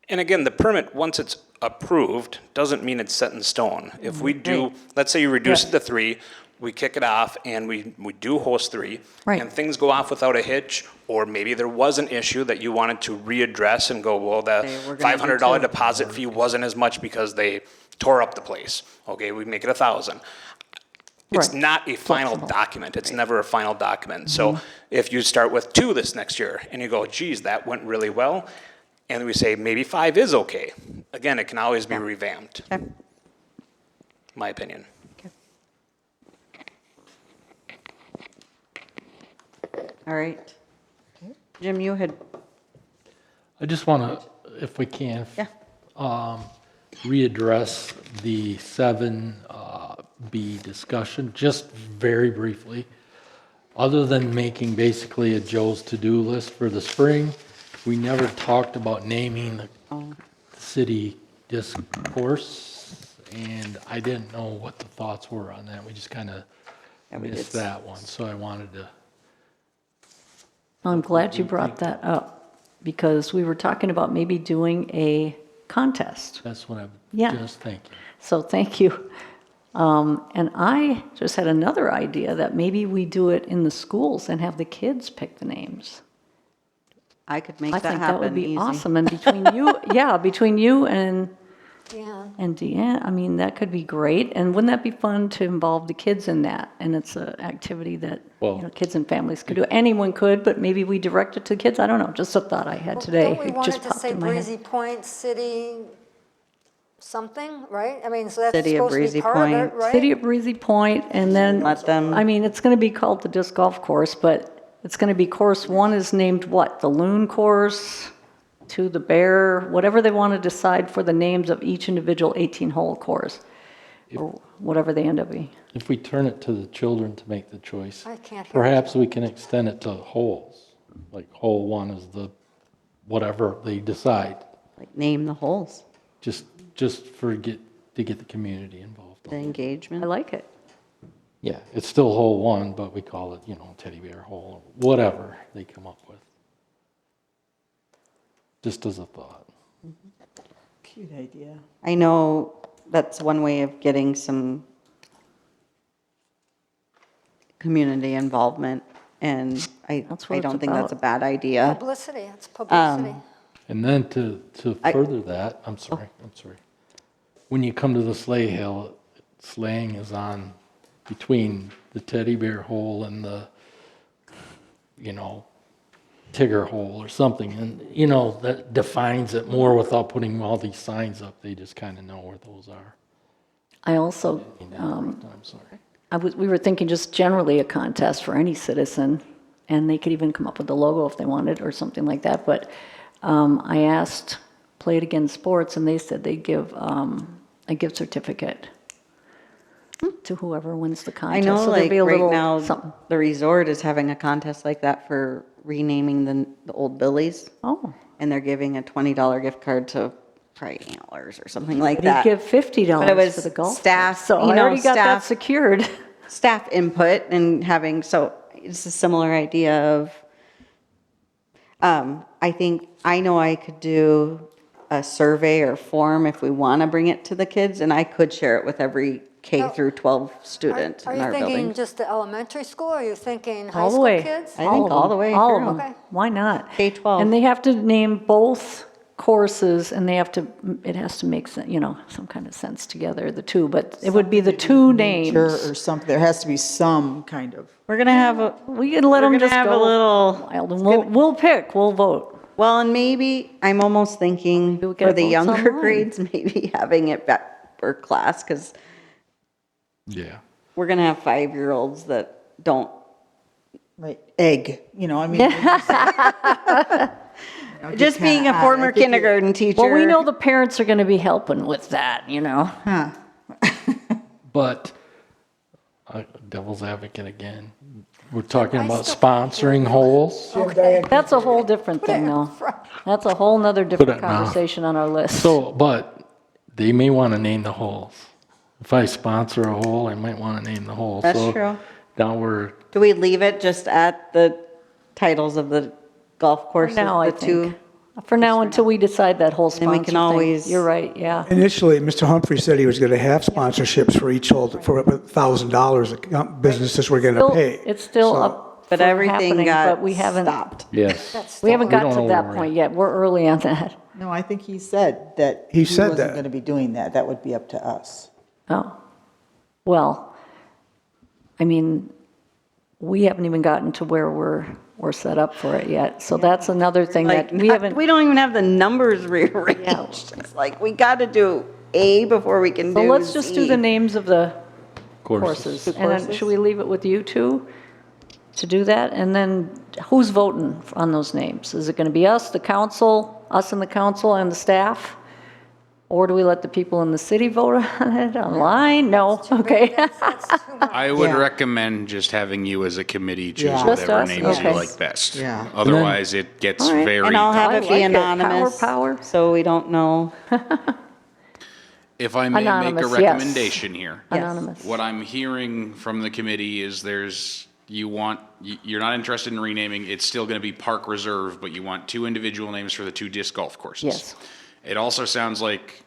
H: And again, the permit, once it's approved, doesn't mean it's set in stone. If we do,
A: Right.
H: let's say you reduce it to 3, we kick it off and we do host 3.
D: Right.
H: And things go off without a hitch, or maybe there was an issue that you wanted to readdress and go, well, the
A: Say, we're gonna do
H: $500
A: 2.
H: deposit fee wasn't as much because they tore up the place. Okay, we make it 1,000. It's
D: Right.
H: not a final
D: Flexible.
H: document. It's never a final document. So if you start with 2 this next year and you go, geez, that went really well, and we say maybe 5 is okay, again, it can always be revamped,
A: Okay.
H: my opinion.
A: All right. Jim, you had,
C: I just want to, if we can.
A: Yeah.
C: Readdress the 7B discussion, just very briefly. Other than making basically a Joe's to-do list for the spring, we never talked about naming the city disc course, and I didn't know what the thoughts were on that. We just kind of
A: Yeah, we
C: missed
A: did.
C: that one, so I wanted to.
D: I'm glad you brought that up because we were talking about maybe doing a contest.
C: That's what I'm
D: Yeah.
C: just thinking.
D: So thank you. And I just had another idea that maybe we do it in the schools and have the kids pick the names.
A: I could make
D: I
A: that
D: think that would
A: happen
D: be
A: easy.
D: awesome. And between you, between you and
G: Yeah.
D: Deanne, I mean, that could be great. And wouldn't that be fun to involve the kids in that? And it's an activity that,
C: Well-
D: kids and families could do. Anyone could, but maybe we direct it to kids. I don't know, just a thought I had today.
G: Don't we
D: It
G: want
D: just
G: it to
D: popped
G: say
D: in my head.
G: Breezy Point City something, right? I mean, so that's
A: City of
G: supposed to be
A: Breezy
G: part of it,
A: Point.
G: right?
D: City of Breezy Point, and then,
A: Let them-
D: I mean, it's going to be called the disc golf course, but it's going to be course 1 is named what? The Loon course, 2 the Bear, whatever they want to decide for the names of each individual 18-hole course, or whatever they end up being.
C: If we turn it to the children to make the choice,
G: I can't hear
C: perhaps we can extend it to holes. Like hole 1 is the, whatever they decide,
A: Like, name the holes,
C: just to get the community involved.
A: the engagement.
D: I like it.
C: Yeah, it's still hole one, but we call it, teddy bear hole, whatever they come up with. Just as a thought.
F: Cute idea.
A: I know that's one way of getting some community involvement, and
D: That's what
A: I
D: it's
A: don't think that's a
D: about.
A: bad idea.
G: Publicity, it's publicity.
C: And then to further that, I'm sorry. When you come to the sleigh hill, sleighing is on between the teddy bear hole and the, Tigger hole or something. And, that defines it more without putting all these signs up. They just kind of know where those are.
D: I also,
C: I'm sorry.
D: we were thinking just generally a contest for any citizen, and they could even come up with a logo if they wanted or something like that. But I asked Play It Again Sports, and they said they'd give a gift certificate to whoever wins the
A: I
D: contest.
A: know,
D: So there'd
A: like,
D: be a
A: right
D: little
A: now,
D: something.
A: the resort is having a contest like that for renaming the old Billies,
D: Oh,
A: and they're giving a $20 gift card to probably Antlers or something like
D: but
A: that.
D: he'd give $50
A: But it was
D: for the golf.
A: staff,
D: course. So
A: you
D: I
A: know,
D: already got that
A: staff-
D: secured.
A: Staff input and having, so it's a similar idea of, I know I could do a survey or form if we want to bring it to the kids, and I could share it with every K
G: Oh.
A: through 12 student
G: Are
A: in
G: you
A: our
G: thinking
A: building.
G: just the elementary school, or are you thinking high
D: All the
G: school
D: way.
G: kids?
A: I think
D: of
A: all
D: them.
A: the way
D: All of
A: through.
D: them.
G: Okay.
D: Why not?
A: K-12.
D: And they have to name both courses, and it has to make sense, some kind of sense together, the two, but it would be the two names.
F: Nature or something, there has to be some kind of,
A: We're going to have a,
D: We can let
A: We're
D: them
A: gonna
D: just
A: have a
D: go
A: little-
D: wild, and we'll pick, we'll vote.
A: well, and maybe, I'm almost thinking
D: we get
A: for the
D: votes
A: younger
D: online.
A: grades, maybe having it back per class, because
C: Yeah.
A: we're going to have 5-year-olds that don't,
F: like, egg, I mean.
A: just being a former kindergarten teacher.
D: Well, we know the parents are gonna be helping with that,
F: Huh.
C: But, devil's advocate again, we're talking
G: I
C: about
G: still-
C: sponsoring holes.
D: That's a whole different thing, though. That's a whole nother different
C: it now.
D: conversation on our list.
C: So, but they may want to name the holes. If I sponsor a hole, I might want to name the hole.
A: That's
C: So
A: true.
C: Now we're,
A: Do we leave it just at the titles of the golf
D: For
A: courses,
D: now, I
A: the two?
D: think. For now, until we decide that whole
A: Then
D: sponsor
A: we can
D: thing.
A: always-
D: You're right, yeah.
E: Initially, Mr. Humphrey said he was going to have sponsorships for each hole for $1,000 businesses were going to
D: Still-
E: pay.
D: It's still
E: So-
D: up
A: But
D: for
A: everything
D: happening,
A: got
D: but we haven't,
A: stopped.
C: yes.
G: That's
D: we haven't
C: We
D: got
C: don't
D: to
C: know
D: that
C: where we're
D: point
C: at.
D: yet. We're early on that.
F: No, I think he said that
E: He
F: he
E: said
F: wasn't
E: that.
F: going to be doing that. That would be up to us.
D: Oh, well, I mean, we haven't even gotten to where we're set up for it yet. So that's another thing
A: Like,
D: that we haven't.
A: we don't even have the numbers rearranged. It's like, we got to do A before we can do
D: So let's just do
A: Z.
D: the names of the
C: Courses.
D: courses. And then should we leave it with you two to do that? And then who's voting on those names? Is it going to be us, the council, us and the council and the staff? Or do we let the people in the city vote on it online? No, okay.
G: That's too much.
B: I would
F: Yeah.
B: recommend just having you as a committee choose
F: Yeah.
D: Just
B: whatever
D: us?
B: names you
D: Okay.
B: like best.
F: Yeah.
B: Otherwise, it gets
D: All right.
B: very.
A: And I'll have
D: I
A: it be
D: like it.
A: anonymous.
D: Power.
A: So we don't know.
B: If I may make
D: Anonymous,
B: a
D: yes.
B: recommendation here.
A: Yes.
D: Anonymous.
B: What I'm hearing from the committee is you're not interested in renaming, it's still gonna be Park Reserve, but you want 2 individual names for the 2 disc golf courses.
D: Yes.
B: It also sounds like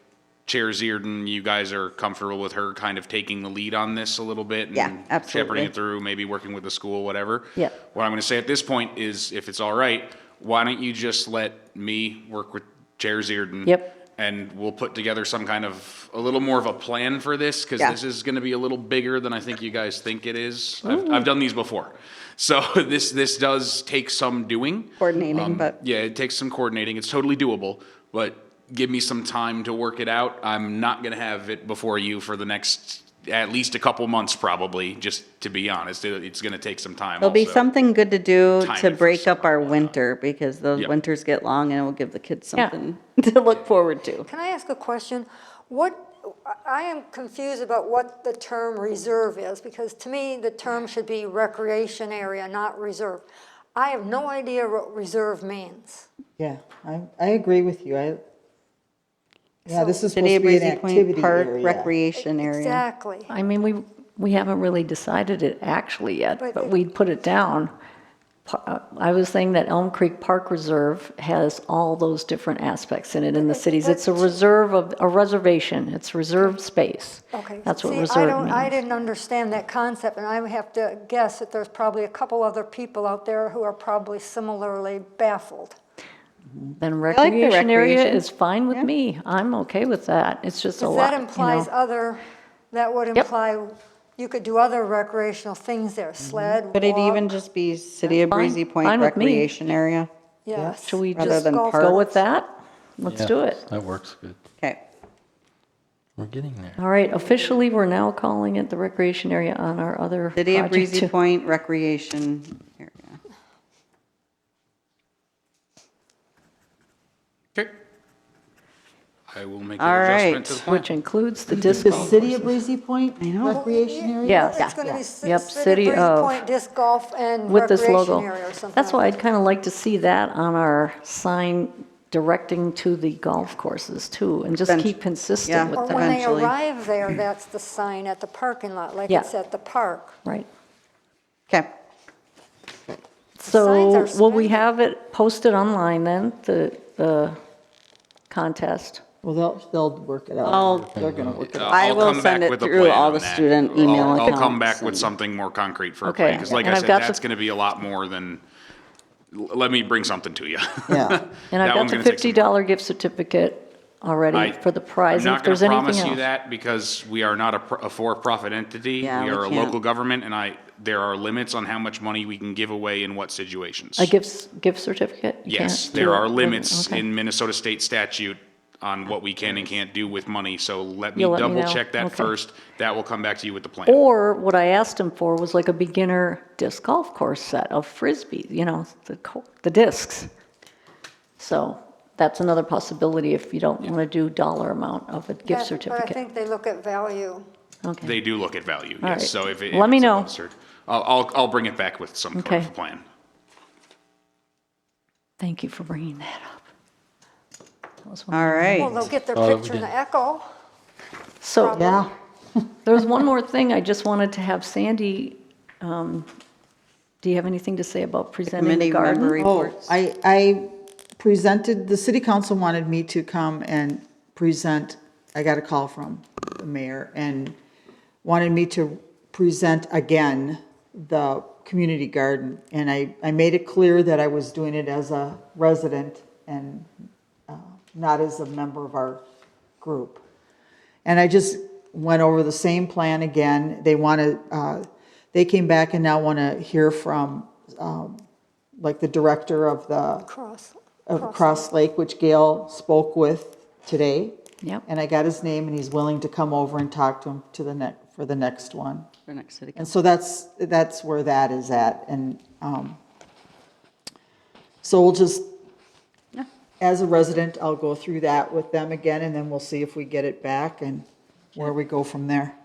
B: Chair Zierden, you guys are comfortable with her kind of taking the lead on this a little bit?
A: Yeah,
B: and
A: absolutely.
B: shepherding it through, maybe working with the school, whatever?
D: Yeah.
B: What I'm gonna say at this point is, if it's all right, why don't you just let me work with Chair Zierden?
D: Yep.
B: And we'll put together some kind of, a little more of a plan for this, because
A: Yeah.
B: this is gonna be a little bigger than I think you guys think it is. I've done these before. So this does take some doing.
A: Coordinating, but-
B: Yeah, it takes some coordinating. It's totally doable, but give me some time to work it out. I'm not gonna have it before you for the next, at least a couple months probably, just to be honest. It's gonna take some time
A: There'll be
B: also.
A: something good to do
B: Time
A: to
B: it for
A: break up our
B: summer, whatnot.
A: winter, because those
B: Yep.
A: winters get long, and it will give the kids
D: Yeah.
A: something to look forward to.
G: Can I ask a question? I am confused about what the term reserve is, because to me, the term should be recreation area, not reserve. I have no idea what reserve means.
F: Yeah, I agree with you. Yeah, this is supposed
A: City
F: to
A: of
F: be an
A: Breezy Point
F: activity
A: Park
F: area.
A: Recreation Area.
G: Exactly.
D: I mean, we haven't really decided it actually yet,
G: But
D: but
G: it-
D: we'd put it down. I was saying that Elm Creek Park Reserve has all those different aspects in it in the cities. It's a reserve of, a reservation, it's reserved space.
G: Okay.
D: That's what
G: See,
D: reserve
G: I
D: means.
G: didn't understand that concept, and I would have to guess that there's probably a couple other people out there who are probably similarly baffled.
D: Then
A: like the
D: recreation area
A: recreation.
D: is fine with me, I'm okay with that, it's just a
G: Because
D: lot,
G: that
D: you
G: implies
D: know.
G: other, that would imply you could do other recreational things there, sled,
A: Could it even
G: walk.
A: just be City of
D: Fine.
A: Breezy Point
D: Fine with me.
A: recreation area?
G: Yes.
D: Should we
A: Rather
D: just
A: than
G: golf
A: park.
D: go with that? Let's
C: Yeah,
D: do it.
C: That works good.
A: Okay.
C: We're getting there.
D: All right, officially, we're now calling it the recreation area on our other
A: City of
D: project
A: Breezy
D: too.
A: Point recreation area.
B: Okay. I will make
A: All
B: an adjustment
A: right.
B: to the plan.
D: Which includes the disc
F: The
D: golf
F: city of
D: courses.
F: Breezy Point recreation area?
D: Yes.
G: It's going to be
D: Yep,
G: City
D: City
G: of Breezy
D: of-
G: Point Disc Golf and
D: With this
G: Recreation
D: logo.
G: Area or something.
D: That's why
G: like
D: I'd kind of like to see that on our sign directing to the golf courses too, and just
A: Bench-
D: keep
A: yeah.
D: consistent
G: that. Or
D: with that,
G: when they
A: Eventually.
G: arrive there, that's the sign at the parking lot, like
D: Yeah.
G: it's at the park.
D: right?
A: Okay.
D: So
G: Signs are
D: will we
G: spendy.
D: have it posted online then, the contest?
F: Well, they'll work it out.
A: I'll-
F: They're gonna work it out.
A: I
B: I'll
A: will
B: come back
A: send it
B: with a
A: through
B: plan
A: all
B: on
A: the
B: that.
A: student email
B: I'll come
A: accounts
B: back with
A: and-
B: something more concrete for a
D: Okay,
B: plan, because like
D: and
B: I
D: I've
B: said,
D: got the-
B: that's gonna be a lot more than, let me bring something to you.
F: Yeah.
D: And I've
B: That
D: got
B: one's
D: the
B: gonna take some
D: $50 gift certificate already for the prize, and if there's anything
B: I'm not gonna promise you
D: else.
B: that, because we are not a for-profit entity.
A: Yeah,
B: We
A: we
B: are a
A: can't.
B: local government, and there are limits on how much money we can give away in what situations.
D: A gift certificate? You
B: Yes,
D: can't
B: there
D: do
B: are
D: it.
B: limits
D: Okay.
B: in Minnesota state statute on what we can and can't do with money, so let me
D: You'll let me
B: double
D: know?
B: check that
D: Okay.
B: first. That will come back to you with the plan.
D: Or what I asked him for was like a beginner disc golf course set of frisbee, the discs. So that's another possibility if you don't want to do dollar amount of a
G: Yeah,
D: gift
G: But I
D: certificate.
G: think they look at value.
D: Okay.
B: They do look at value,
D: All
B: yes,
D: right.
B: so if
D: Let me
B: it's
D: know.
B: above cert- I'll bring it back with some sort
D: Okay.
B: of plan.
D: Thank you for bringing that up. That was one
A: All
D: of the-
A: right.
G: Well, they'll get their
C: we
G: picture in
C: did.
G: the Echo.
D: So
F: Yeah.
D: there's one more thing I just wanted to have Sandy, do you have anything to say about presenting the
A: Committee member
D: garden?
F: Oh,
A: reports.
F: I presented, the city council wanted me to come and present, I got a call from the mayor, and wanted me to present again the community garden. And I made it clear that I was doing it as a resident and not as a member of our group. And I just went over the same plan again. They came back and now want to hear from, like the director of the, Cross Lake, which Gail spoke with today.
D: Yep.
F: And I got his name and he's willing to come over and talk to him for the next one.
A: For next city
F: And
A: council.
F: so that's where that is at. And, so we'll just,
A: Yeah.
F: as a resident, I'll go through that with them again and then we'll see if we get it back and where we go from there.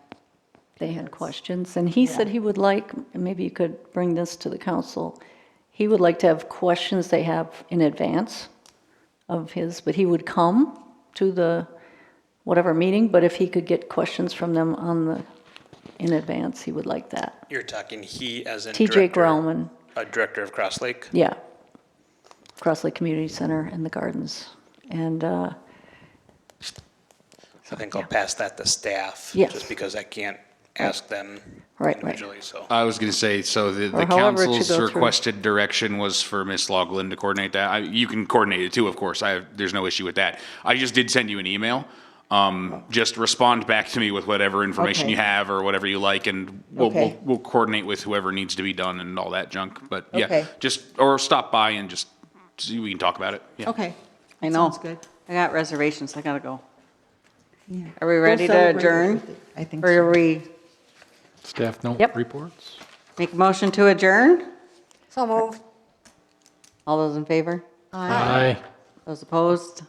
D: They had questions, and he said he would like, and maybe you could bring this to the council, he would like to have questions they have in advance of his, but he would come to the whatever meeting, but if he could get questions from them in advance, he would like that.
H: You're talking he as in
D: TJ
H: director,
D: Grauman,
H: director of Cross Lake?
D: yeah. Cross Lake Community Center and the gardens. And,
H: I think I'll pass that to staff.
D: Yes.
H: Just because I can't ask them
D: Right, right.
H: individually, so.
B: I was gonna say, so the
D: Or however it should
B: council's
D: go through.
B: requested direction was for Ms. Loughlin to coordinate that. You can coordinate it too, of course, there's no issue with that. I just did send you an email. Just respond back to me with whatever information
F: Okay.
B: you have or whatever you like, and
F: Okay.
B: we'll coordinate with whoever needs to be done and all that junk. But yeah,
F: Okay.
B: or stop by and just, see, we can talk about it. Yeah.
F: Okay.
A: I know.
F: Sounds good.
A: I got reservations, I gotta go.
F: Yeah.
A: Are we ready
F: Go
A: to
F: celebrate
A: adjourn?
F: your birthday. I think
A: Or
F: so.
A: are we,
C: Staff note
D: Yep.
C: reports?
A: make a motion to adjourn?
G: So moved.
A: All those in favor?
C: Aye.
A: Those opposed?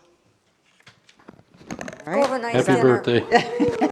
A: All
G: Go
A: right.
G: have a nice
C: Happy
G: dinner.
C: birthday.